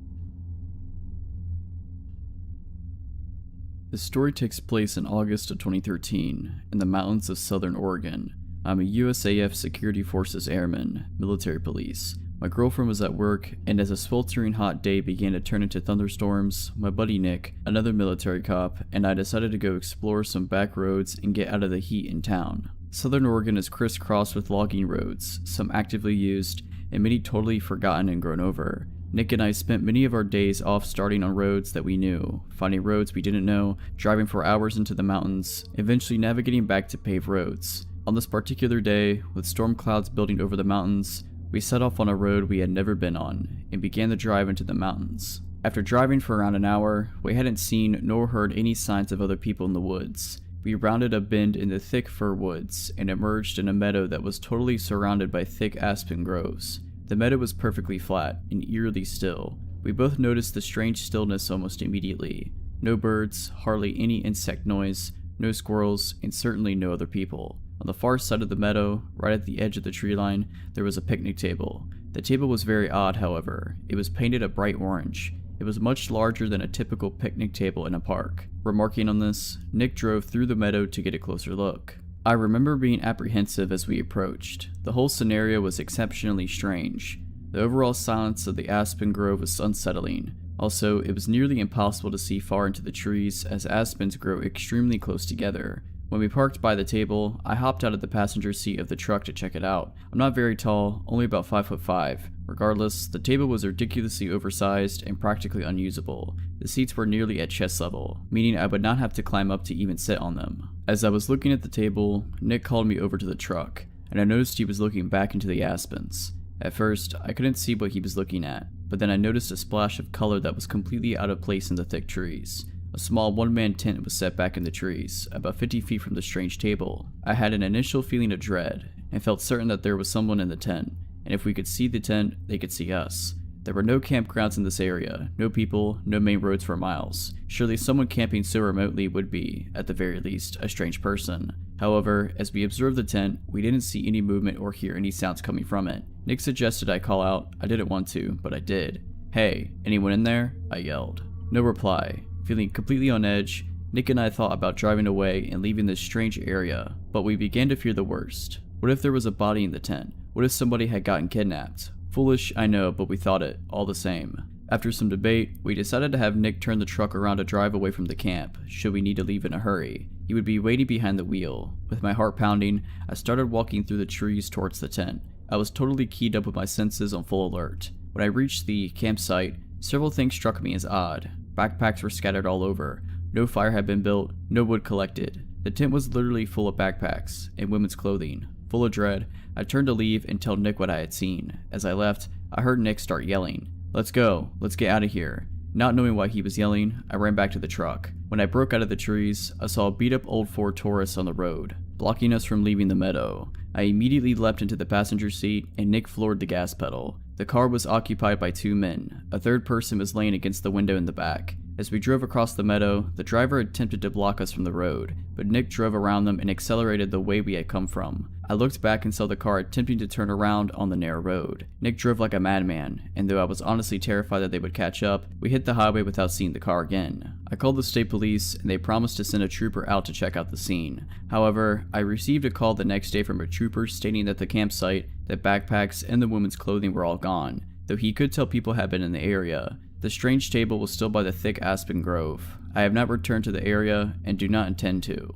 Speaker 1: This story takes place in August of 2013, in the mountains of southern Oregon. I'm a USAF Security Forces Airman, military police. My girlfriend was at work, and as a sweltering hot day began to turn into thunderstorms, my buddy Nick, another military cop, and I decided to go explore some back roads and get out of the heat in town. Southern Oregon is crisscrossed with logging roads, some actively used, and many totally forgotten and grown over. Nick and I spent many of our days off starting on roads that we knew, finding roads we didn't know, driving for hours into the mountains, eventually navigating back to paved roads. On this particular day, with storm clouds building over the mountains, we set off on a road we had never been on, and began the drive into the mountains. After driving for around an hour, we hadn't seen nor heard any signs of other people in the woods. We rounded a bend in the thick fir woods, and emerged in a meadow that was totally surrounded by thick aspen groves. The meadow was perfectly flat, and eerily still. We both noticed the strange stillness almost immediately. No birds, hardly any insect noise, no squirrels, and certainly no other people. On the far side of the meadow, right at the edge of the tree line, there was a picnic table. The table was very odd, however. It was painted a bright orange. It was much larger than a typical picnic table in a park. Remarking on this, Nick drove through the meadow to get a closer look. I remember being apprehensive as we approached. The whole scenario was exceptionally strange. The overall silence of the aspen grove was unsettling. Also, it was nearly impossible to see far into the trees as aspens grow extremely close together. When we parked by the table, I hopped out of the passenger seat of the truck to check it out. I'm not very tall, only about 5'5". Regardless, the table was ridiculously oversized and practically unusable. The seats were nearly at chest level, meaning I would not have to climb up to even sit on them. As I was looking at the table, Nick called me over to the truck, and I noticed he was looking back into the aspens. At first, I couldn't see what he was looking at, but then I noticed a splash of color that was completely out of place in the thick trees. A small one-man tent was set back in the trees, about 50 feet from the strange table. I had an initial feeling of dread, and felt certain that there was someone in the tent, and if we could see the tent, they could see us. There were no campgrounds in this area, no people, no main roads for miles. Surely someone camping so remotely would be, at the very least, a strange person. However, as we observed the tent, we didn't see any movement or hear any sounds coming from it. Nick suggested I call out. I didn't want to, but I did. "Hey, anyone in there?" I yelled. No reply. Feeling completely on edge, Nick and I thought about driving away and leaving this strange area, but we began to fear the worst. What if there was a body in the tent? What if somebody had gotten kidnapped? Foolish, I know, but we thought it, all the same. After some debate, we decided to have Nick turn the truck around to drive away from the camp, should we need to leave in a hurry. He would be waiting behind the wheel. With my heart pounding, I started walking through the trees towards the tent. I was totally keyed up with my senses on full alert. When I reached the campsite, several things struck me as odd. Backpacks were scattered all over. No fire had been built, no wood collected. The tent was literally full of backpacks and women's clothing. Full of dread, I turned to leave and tell Nick what I had seen. As I left, I heard Nick start yelling, "Let's go, let's get out of here." Not knowing why he was yelling, I ran back to the truck. When I broke out of the trees, I saw a beat-up old Ford Taurus on the road, blocking us from leaving the meadow. I immediately leapt into the passenger seat, and Nick floored the gas pedal. The car was occupied by 2 men. A third person was laying against the window in the back. As we drove across the meadow, the driver attempted to block us from the road, but Nick drove around them and accelerated the way we had come from. I looked back and saw the car attempting to turn around on the narrow road. Nick drove like a madman, and though I was honestly terrified that they would catch up, we hit the highway without seeing the car again. I called the state police, and they promised to send a trooper out to check out the scene. However, I received a call the next day from a trooper stating that the campsite, the backpacks, and the women's clothing were all gone, though he could tell people had been in the area. The strange table was still by the thick aspen grove. I have not returned to the area and do not intend to.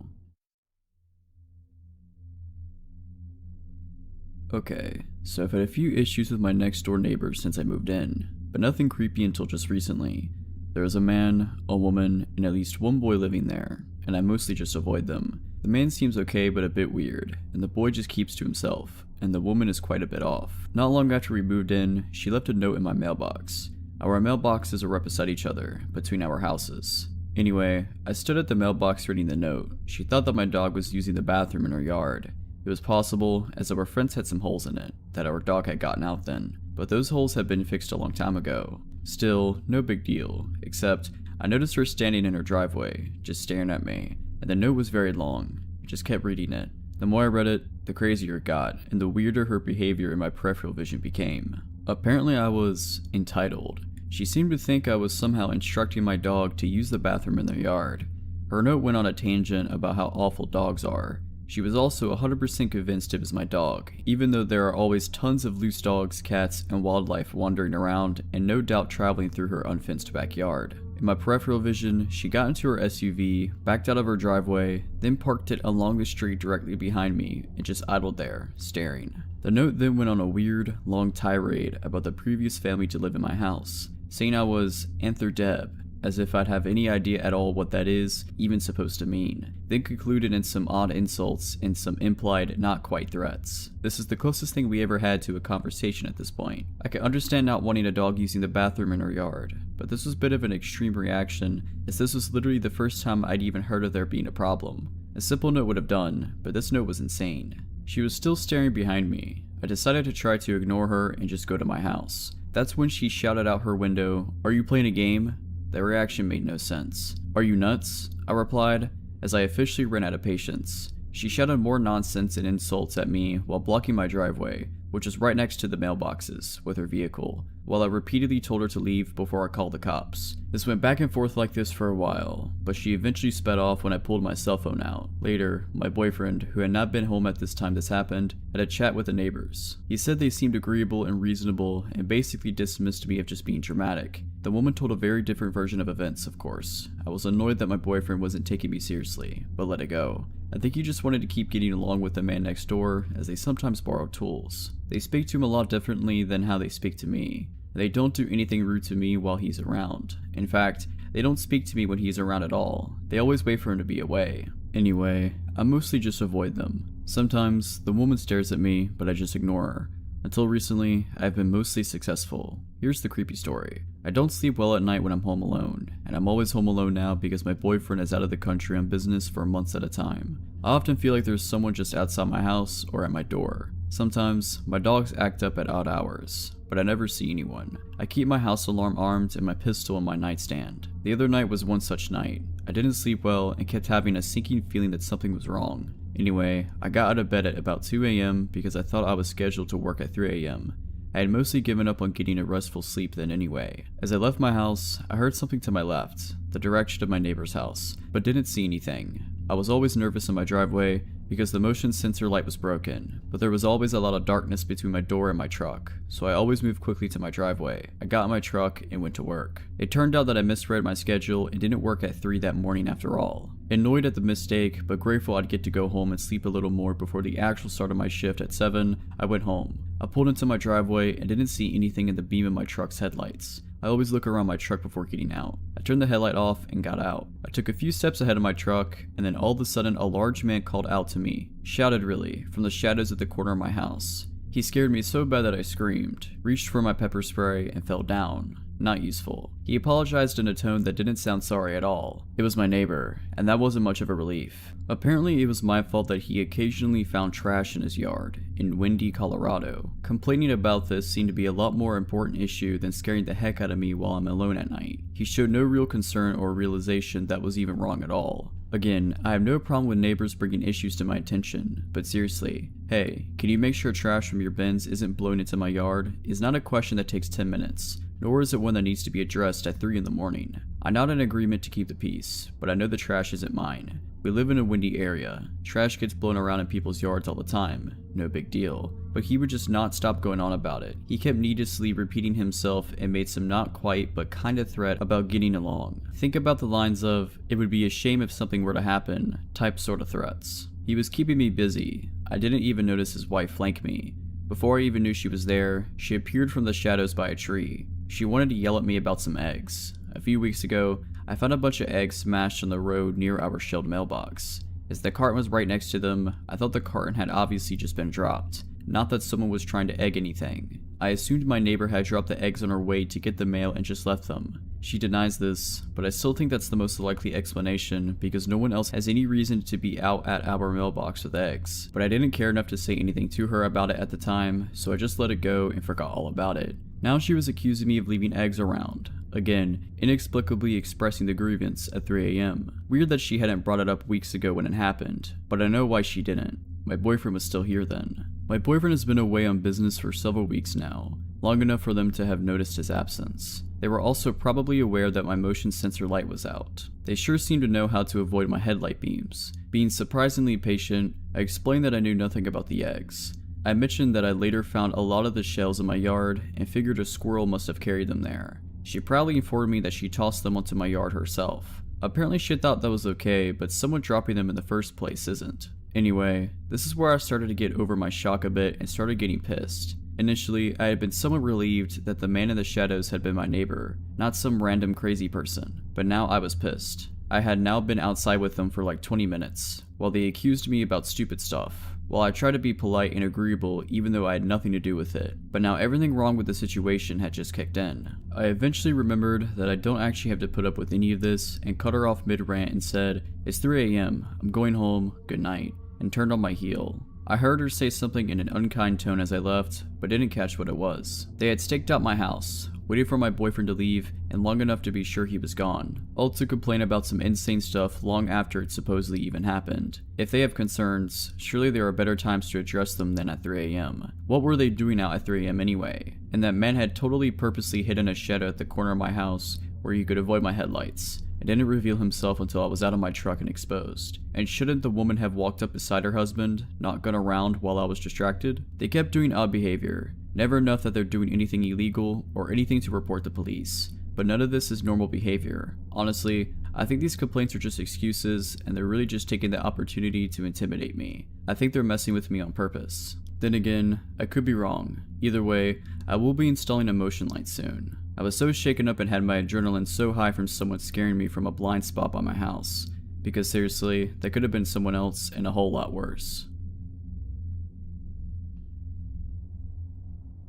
Speaker 1: Okay, so I've had a few issues with my next door neighbors since I moved in, but nothing creepy until just recently. There is a man, a woman, and at least one boy living there, and I mostly just avoid them. The man seems okay but a bit weird, and the boy just keeps to himself, and the woman is quite a bit off. Not long after we moved in, she left a note in my mailbox. Our mailboxes are right beside each other, between our houses. Anyway, I stood at the mailbox reading the note. She thought that my dog was using the bathroom in her yard. It was possible, as our fence had some holes in it, that our dog had gotten out then, but those holes had been fixed a long time ago. Still, no big deal, except I noticed her standing in her driveway, just staring at me, and the note was very long. I just kept reading it. The more I read it, the crazier it got, and the weirder her behavior in my peripheral vision became. Apparently I was entitled. She seemed to think I was somehow instructing my dog to use the bathroom in their yard. Her note went on a tangent about how awful dogs are. She was also 100% convinced it was my dog, even though there are always tons of loose dogs, cats, and wildlife wandering around and no doubt traveling through her unfenced backyard. In my peripheral vision, she got into her SUV, backed out of her driveway, then parked it along the street directly behind me and just idled there, staring. The note then went on a weird, long tirade about the previous family to live in my house, saying I was Antherdeb, as if I'd have any idea at all what that is even supposed to mean, then concluded in some odd insults and some implied not quite threats. This is the closest thing we ever had to a conversation at this point. I can understand not wanting a dog using the bathroom in her yard, but this was a bit of an extreme reaction, as this was literally the first time I'd even heard of there being a problem. A simple note would have done, but this note was insane. She was still staring behind me. I decided to try to ignore her and just go to my house. That's when she shouted out her window, "Are you playing a game?" The reaction made no sense. "Are you nuts?" I replied, as I officially ran out of patience. She shouted more nonsense and insults at me while blocking my driveway, which was right next to the mailboxes, with her vehicle, while I repeatedly told her to leave before I called the cops. This went back and forth like this for a while, but she eventually sped off when I pulled my cell phone out. Later, my boyfriend, who had not been home at this time this happened, had a chat with the neighbors. He said they seemed agreeable and reasonable and basically dismissed me of just being dramatic. The woman told a very different version of events, of course. I was annoyed that my boyfriend wasn't taking me seriously, but let it go. I think he just wanted to keep getting along with the man next door, as they sometimes borrow tools. They speak to him a lot differently than how they speak to me. They don't do anything rude to me while he's around. In fact, they don't speak to me when he's around at all. They always wait for him to be away. Anyway, I mostly just avoid them. Sometimes, the woman stares at me, but I just ignore her. Until recently, I've been mostly successful. Here's the creepy story. I don't sleep well at night when I'm home alone, and I'm always home alone now because my boyfriend is out of the country on business for months at a time. I often feel like there's someone just outside my house or at my door. Sometimes, my dogs act up at odd hours, but I never see anyone. I keep my house alarm armed and my pistol in my nightstand. The other night was one such night. I didn't sleep well and kept having a sinking feeling that something was wrong. Anyway, I got out of bed at about 2 a.m. because I thought I was scheduled to work at 3 a.m. I had mostly given up on getting a restful sleep then anyway. As I left my house, I heard something to my left, the direction of my neighbor's house, but didn't see anything. I was always nervous in my driveway because the motion sensor light was broken, but there was always a lot of darkness between my door and my truck, so I always moved quickly to my driveway. I got in my truck and went to work. It turned out that I misread my schedule and didn't work at 3 that morning after all. Annoyed at the mistake, but grateful I'd get to go home and sleep a little more before the actual start of my shift at 7, I went home. I pulled into my driveway and didn't see anything in the beam of my truck's headlights. I always look around my truck before getting out. I turned the headlight off and got out. I took a few steps ahead of my truck, and then all of a sudden a large man called out to me, shouted really, from the shadows at the corner of my house. He scared me so bad that I screamed, reached for my pepper spray, and fell down. Not useful. He apologized in a tone that didn't sound sorry at all. It was my neighbor, and that wasn't much of a relief. Apparently it was my fault that he occasionally found trash in his yard, in windy Colorado. Complaining about this seemed to be a lot more important issue than scaring the heck out of me while I'm alone at night. He showed no real concern or realization that was even wrong at all. Again, I have no problem with neighbors bringing issues to my attention, but seriously, hey, can you make sure trash from your bins isn't blown into my yard? Is not a question that takes 10 minutes. Nor is it one that needs to be addressed at 3 in the morning. I'm not in agreement to keep the peace, but I know the trash isn't mine. We live in a windy area. Trash gets blown around in people's yards all the time. No big deal. But he would just not stop going on about it. He kept needlessly repeating himself and made some not quite but kind of threat about getting along. Think about the lines of, "It would be a shame if something were to happen," type sort of threats. He was keeping me busy. I didn't even notice his wife flank me. Before I even knew she was there, she appeared from the shadows by a tree. She wanted to yell at me about some eggs. A few weeks ago, I found a bunch of eggs smashed on the road near our shelled mailbox. As the carton was right next to them, I thought the carton had obviously just been dropped, not that someone was trying to egg anything. I assumed my neighbor had dropped the eggs on her way to get the mail and just left them. She denies this, but I still think that's the most likely explanation because no one else has any reason to be out at our mailbox with eggs. But I didn't care enough to say anything to her about it at the time, so I just let it go and forgot all about it. Now she was accusing me of leaving eggs around. Again, inexplicably expressing the grievance at 3 a.m. Weird that she hadn't brought it up weeks ago when it happened, but I know why she didn't. My boyfriend was still here then. My boyfriend has been away on business for several weeks now, long enough for them to have noticed his absence. They were also probably aware that my motion sensor light was out. They sure seemed to know how to avoid my headlight beams. Being surprisingly patient, I explained that I knew nothing about the eggs. I mentioned that I later found a lot of the shells in my yard and figured a squirrel must have carried them there. She proudly informed me that she tossed them onto my yard herself. Apparently she thought that was okay, but someone dropping them in the first place isn't. Anyway, this is where I started to get over my shock a bit and started getting pissed. Initially, I had been somewhat relieved that the man in the shadows had been my neighbor, not some random crazy person, but now I was pissed. I had now been outside with them for like 20 minutes, while they accused me about stupid stuff. While I tried to be polite and agreeable even though I had nothing to do with it, but now everything wrong with the situation had just kicked in. I eventually remembered that I don't actually have to put up with any of this and cut her off mid-rant and said, "It's 3 a.m, I'm going home, good night," and turned on my heel. I heard her say something in an unkind tone as I left, but didn't catch what it was. They had staked out my house, waited for my boyfriend to leave, and long enough to be sure he was gone, all to complain about some insane stuff long after it supposedly even happened. If they have concerns, surely there are better times to address them than at 3 a.m. What were they doing out at 3 a.m. anyway? And that man had totally purposely hidden a shadow at the corner of my house where he could avoid my headlights. and didn't reveal himself until I was out of my truck and exposed. And shouldn't the woman have walked up beside her husband, not gone around while I was distracted? They kept doing odd behavior, never enough that they're doing anything illegal or anything to report the police. But none of this is normal behavior. Honestly, I think these complaints are just excuses, and they're really just taking the opportunity to intimidate me. I think they're messing with me on purpose. Then again, I could be wrong. Either way, I will be installing a motion light soon. I was so shaken up and had my adrenaline so high from someone scaring me from a blind spot by my house. Because seriously, that could have been someone else and a whole lot worse.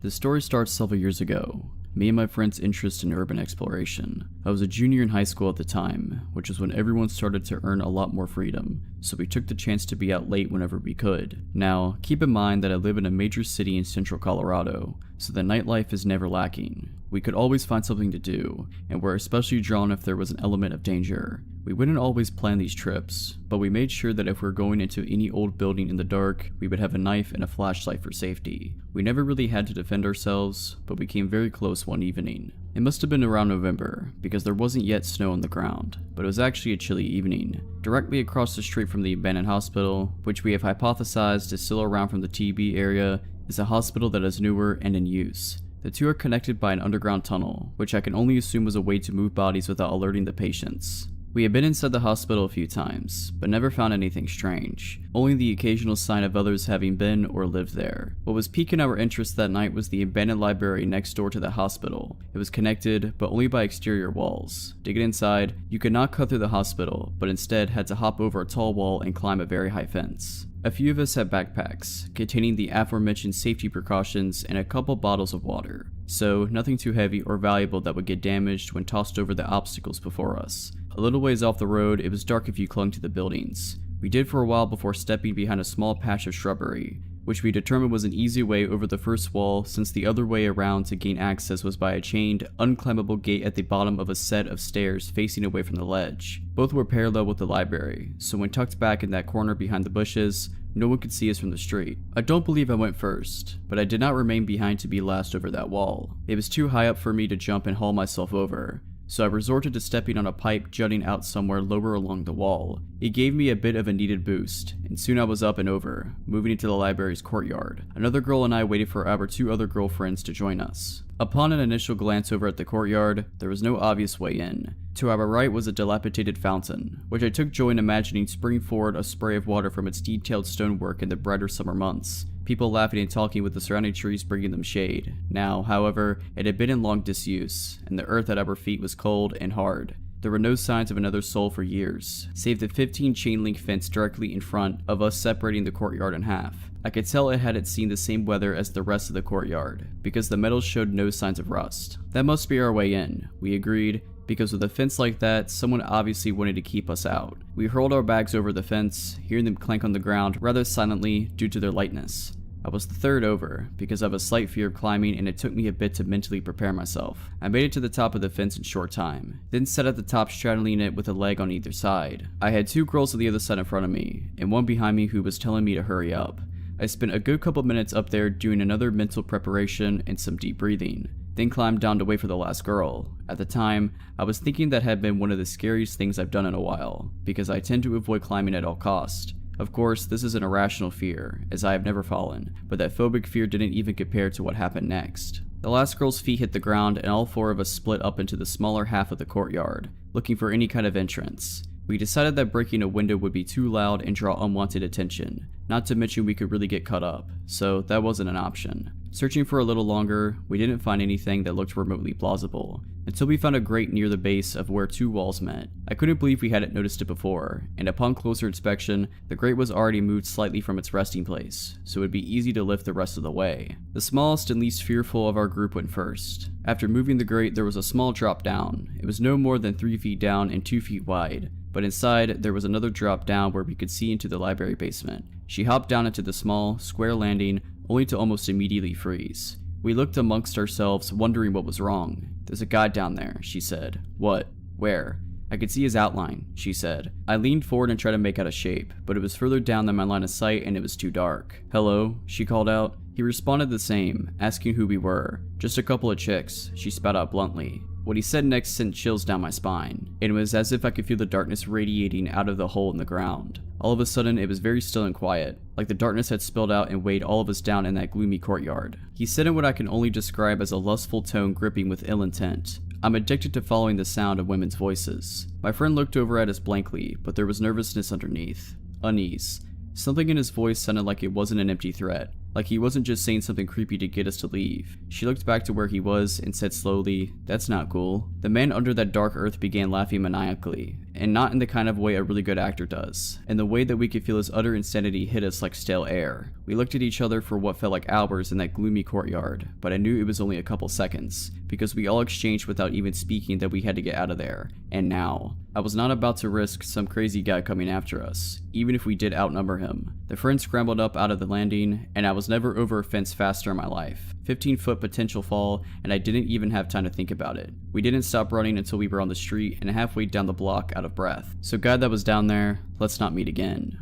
Speaker 1: The story starts several years ago. Me and my friend's interest in urban exploration. I was a junior in high school at the time, which was when everyone started to earn a lot more freedom, so we took the chance to be out late whenever we could. Now, keep in mind that I live in a major city in central Colorado, so the nightlife is never lacking. We could always find something to do, and were especially drawn if there was an element of danger. We wouldn't always plan these trips, but we made sure that if we were going into any old building in the dark, we would have a knife and a flashlight for safety. We never really had to defend ourselves, but we came very close one evening. It must have been around November, because there wasn't yet snow on the ground, but it was actually a chilly evening. Directly across the street from the abandoned hospital, which we have hypothesized is still around from the TB area, is a hospital that is newer and in use. The two are connected by an underground tunnel, which I can only assume was a way to move bodies without alerting the patients. We had been inside the hospital a few times, but never found anything strange, only the occasional sign of others having been or lived there. What was piquing our interest that night was the abandoned library next door to the hospital. It was connected, but only by exterior walls. To get inside, you could not cut through the hospital, but instead had to hop over a tall wall and climb a very high fence. A few of us had backpacks, containing the aforementioned safety precautions and a couple bottles of water, so nothing too heavy or valuable that would get damaged when tossed over the obstacles before us. A little ways off the road, it was dark if you clung to the buildings. We did for a while before stepping behind a small patch of shrubbery, which we determined was an easy way over the first wall, since the other way around to gain access was by a chained, unclimbable gate at the bottom of a set of stairs facing away from the ledge. Both were parallel with the library, so when tucked back in that corner behind the bushes, no one could see us from the street. I don't believe I went first, but I did not remain behind to be last over that wall. It was too high up for me to jump and haul myself over, so I resorted to stepping on a pipe jutting out somewhere lower along the wall. It gave me a bit of a needed boost, and soon I was up and over, moving into the library's courtyard. Another girl and I waited for our two other girlfriends to join us. Upon an initial glance over at the courtyard, there was no obvious way in. To our right was a dilapidated fountain, which I took joy in imagining springing forward a spray of water from its detailed stonework in the brighter summer months. People laughing and talking with the surrounding trees bringing them shade. Now, however, it had been in long disuse, and the earth at our feet was cold and hard. There were no signs of another soul for years, save the 15 chain link fence directly in front of us separating the courtyard in half. I could tell it hadn't seen the same weather as the rest of the courtyard, because the metal showed no signs of rust. That must be our way in, we agreed, because with a fence like that, someone obviously wanted to keep us out. We hurled our bags over the fence, hearing them clank on the ground rather silently due to their lightness. I was the third over, because I have a slight fear of climbing and it took me a bit to mentally prepare myself. I made it to the top of the fence in short time, then sat at the top straddling it with a leg on either side. I had two girls on the other side in front of me, and one behind me who was telling me to hurry up. I spent a good couple minutes up there doing another mental preparation and some deep breathing. then climbed down to wait for the last girl. At the time, I was thinking that had been one of the scariest things I've done in a while, because I tend to avoid climbing at all costs. Of course, this is an irrational fear, as I have never fallen, but that phobic fear didn't even compare to what happened next. The last girl's feet hit the ground and all four of us split up into the smaller half of the courtyard, looking for any kind of entrance. We decided that breaking a window would be too loud and draw unwanted attention, not to mention we could really get cut up, so that wasn't an option. Searching for a little longer, we didn't find anything that looked remotely plausible, until we found a grate near the base of where two walls met. I couldn't believe we hadn't noticed it before, and upon closer inspection, the grate was already moved slightly from its resting place, so it would be easy to lift the rest of the way. The smallest and least fearful of our group went first. After moving the grate, there was a small drop down. It was no more than 3 feet down and 2 feet wide, but inside, there was another drop down where we could see into the library basement. She hopped down into the small, square landing, only to almost immediately freeze. We looked amongst ourselves, wondering what was wrong. "There's a guy down there," she said. "What? Where?" "I could see his outline," she said. I leaned forward and tried to make out a shape, but it was further down than my line of sight and it was too dark. "Hello?" she called out. He responded the same, asking who we were. "Just a couple of chicks," she spat out bluntly. What he said next sent chills down my spine. It was as if I could feel the darkness radiating out of the hole in the ground. All of a sudden, it was very still and quiet, like the darkness had spilled out and weighed all of us down in that gloomy courtyard. He said in what I can only describe as a lustful tone gripping with ill intent, "I'm addicted to following the sound of women's voices." My friend looked over at us blankly, but there was nervousness underneath. Unease. Something in his voice sounded like it wasn't an empty threat, like he wasn't just saying something creepy to get us to leave. She looked back to where he was and said slowly, "That's not cool." The man under that dark earth began laughing maniacally, and not in the kind of way a really good actor does, in the way that we could feel his utter insanity hit us like stale air. We looked at each other for what felt like hours in that gloomy courtyard, but I knew it was only a couple seconds, because we all exchanged without even speaking that we had to get out of there, and now. I was not about to risk some crazy guy coming after us, even if we did outnumber him. The friend scrambled up out of the landing, and I was never over a fence faster in my life. 15-foot potential fall, and I didn't even have time to think about it. We didn't stop running until we were on the street and halfway down the block out of breath. So guy that was down there, let's not meet again.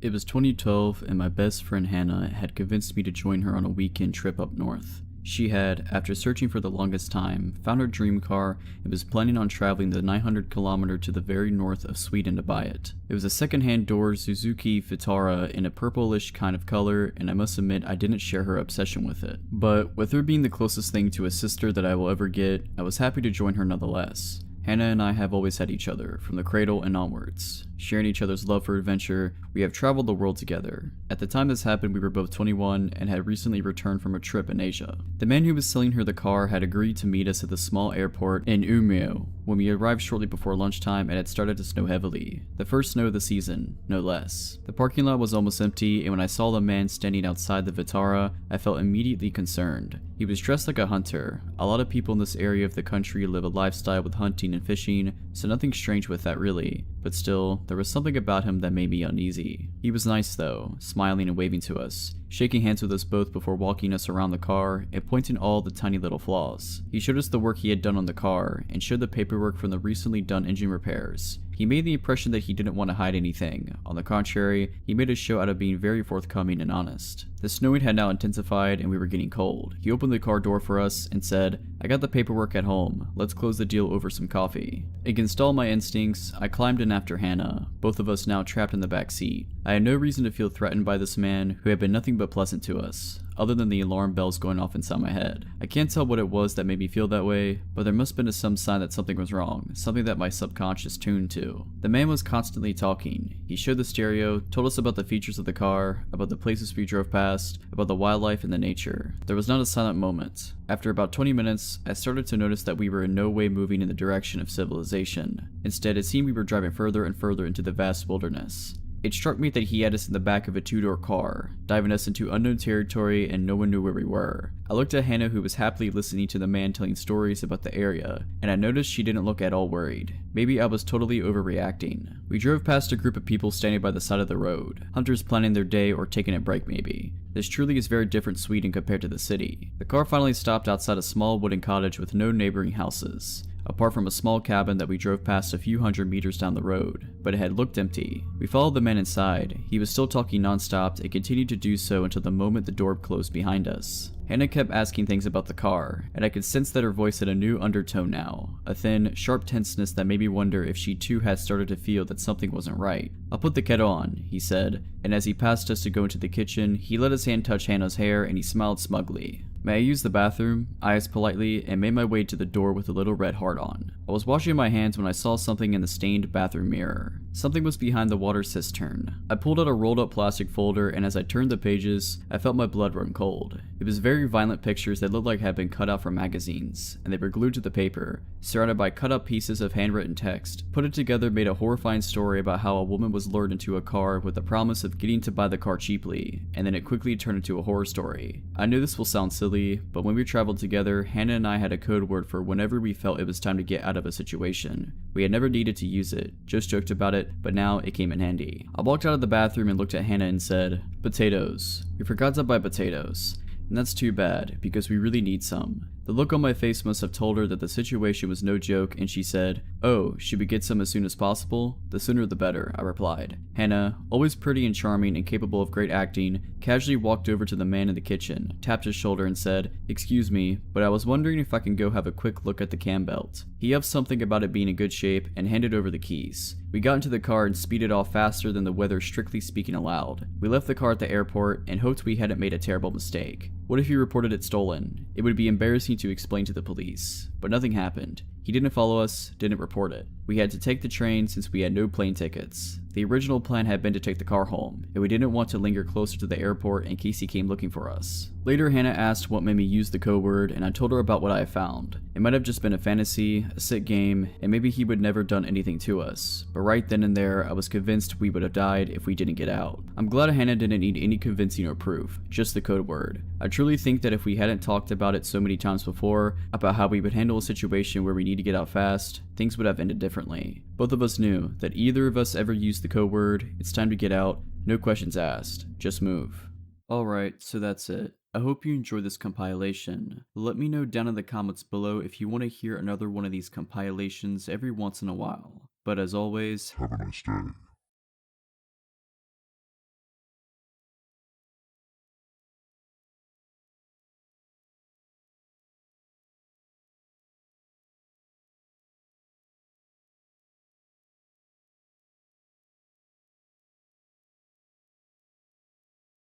Speaker 1: It was 2012 and my best friend Hannah had convinced me to join her on a weekend trip up north. She had, after searching for the longest time, found her dream car and was planning on traveling the 900km to the very north of Sweden to buy it. It was a second-hand door Suzuki Vitara in a purplish kind of color, and I must admit I didn't share her obsession with it. But with her being the closest thing to a sister that I will ever get, I was happy to join her nonetheless. Hannah and I have always had each other, from the cradle and onwards. Sharing each other's love for adventure, we have traveled the world together. At the time this happened, we were both 21 and had recently returned from a trip in Asia. The man who was selling her the car had agreed to meet us at the small airport in Umeå when we arrived shortly before lunchtime and it started to snow heavily. The first snow of the season, no less. The parking lot was almost empty, and when I saw the man standing outside the Vitara, I felt immediately concerned. He was dressed like a hunter. A lot of people in this area of the country live a lifestyle with hunting and fishing, so nothing strange with that really, but still, there was something about him that made me uneasy. He was nice though, smiling and waving to us, shaking hands with us both before walking us around the car and pointing all the tiny little flaws. He showed us the work he had done on the car and showed the paperwork from the recently done engine repairs. He made the impression that he didn't want to hide anything. On the contrary, he made a show out of being very forthcoming and honest. The snowing had now intensified and we were getting cold. He opened the car door for us and said, "I got the paperwork at home. Let's close the deal over some coffee." Against all my instincts, I climbed in after Hannah, both of us now trapped in the back seat. I had no reason to feel threatened by this man who had been nothing but pleasant to us, other than the alarm bells going off inside my head. I can't tell what it was that made me feel that way, but there must have been some sign that something was wrong, something that my subconscious tuned to. The man was constantly talking. He showed the stereo, told us about the features of the car, about the places we drove past, about the wildlife and the nature. There was not a silent moment. After about 20 minutes, I started to notice that we were in no way moving in the direction of civilization. Instead, it seemed we were driving further and further into the vast wilderness. It struck me that he had us in the back of a two-door car, diving us into unknown territory, and no one knew where we were. I looked at Hannah, who was happily listening to the man telling stories about the area, and I noticed she didn't look at all worried. Maybe I was totally overreacting. We drove past a group of people standing by the side of the road, hunters planning their day or taking a break maybe. This truly is very different Sweden compared to the city. The car finally stopped outside a small wooden cottage with no neighboring houses. apart from a small cabin that we drove past a few hundred meters down the road, but it had looked empty. We followed the man inside. He was still talking non-stop and continued to do so until the moment the door closed behind us. Hannah kept asking things about the car, and I could sense that her voice had a new undertone now, a thin, sharp tenseness that made me wonder if she too had started to feel that something wasn't right. "I'll put the kettle on," he said, and as he passed us to go into the kitchen, he let his hand touch Hannah's hair and he smiled smugly. "May I use the bathroom?" I asked politely and made my way to the door with a little red heart on. I was washing my hands when I saw something in the stained bathroom mirror. Something was behind the water cistern. I pulled out a rolled up plastic folder and as I turned the pages, I felt my blood run cold. It was very violent pictures that looked like had been cut out from magazines, and they were glued to the paper, surrounded by cut up pieces of handwritten text. Put it together made a horrifying story about how a woman was lured into a car with the promise of getting to buy the car cheaply, and then it quickly turned into a horror story. I know this will sound silly, but when we traveled together, Hannah and I had a code word for whenever we felt it was time to get out of a situation. We had never needed to use it, just joked about it, but now it came in handy. I walked out of the bathroom and looked at Hannah and said, "Potatoes. We forgot to buy potatoes. And that's too bad, because we really need some." The look on my face must have told her that the situation was no joke, and she said, "Oh, should we get some as soon as possible?" "The sooner the better," I replied. Hannah, always pretty and charming and capable of great acting, casually walked over to the man in the kitchen, tapped his shoulder and said, "Excuse me, but I was wondering if I can go have a quick look at the cam belt." He upped something about it being in good shape and handed over the keys. We got into the car and speeded off faster than the weather strictly speaking allowed. We left the car at the airport and hoped we hadn't made a terrible mistake. What if he reported it stolen? It would be embarrassing to explain to the police. But nothing happened. He didn't follow us, didn't report it. We had to take the train since we had no plane tickets. The original plan had been to take the car home, and we didn't want to linger closer to the airport in case he came looking for us. Later, Hannah asked what made me use the code word, and I told her about what I had found. It might have just been a fantasy, a sick game, and maybe he would never done anything to us. But right then and there, I was convinced we would have died if we didn't get out. I'm glad Hannah didn't need any convincing or proof, just the code word. I truly think that if we hadn't talked about it so many times before, about how we would handle a situation where we need to get out fast, things would have ended differently. Both of us knew that either of us ever used the code word, it's time to get out, no questions asked, just move. Alright, so that's it. I hope you enjoyed this compilation. Let me know down in the comments below if you want to hear another one of these compilations every once in a while. But as always,
Speaker 2: have a nice day.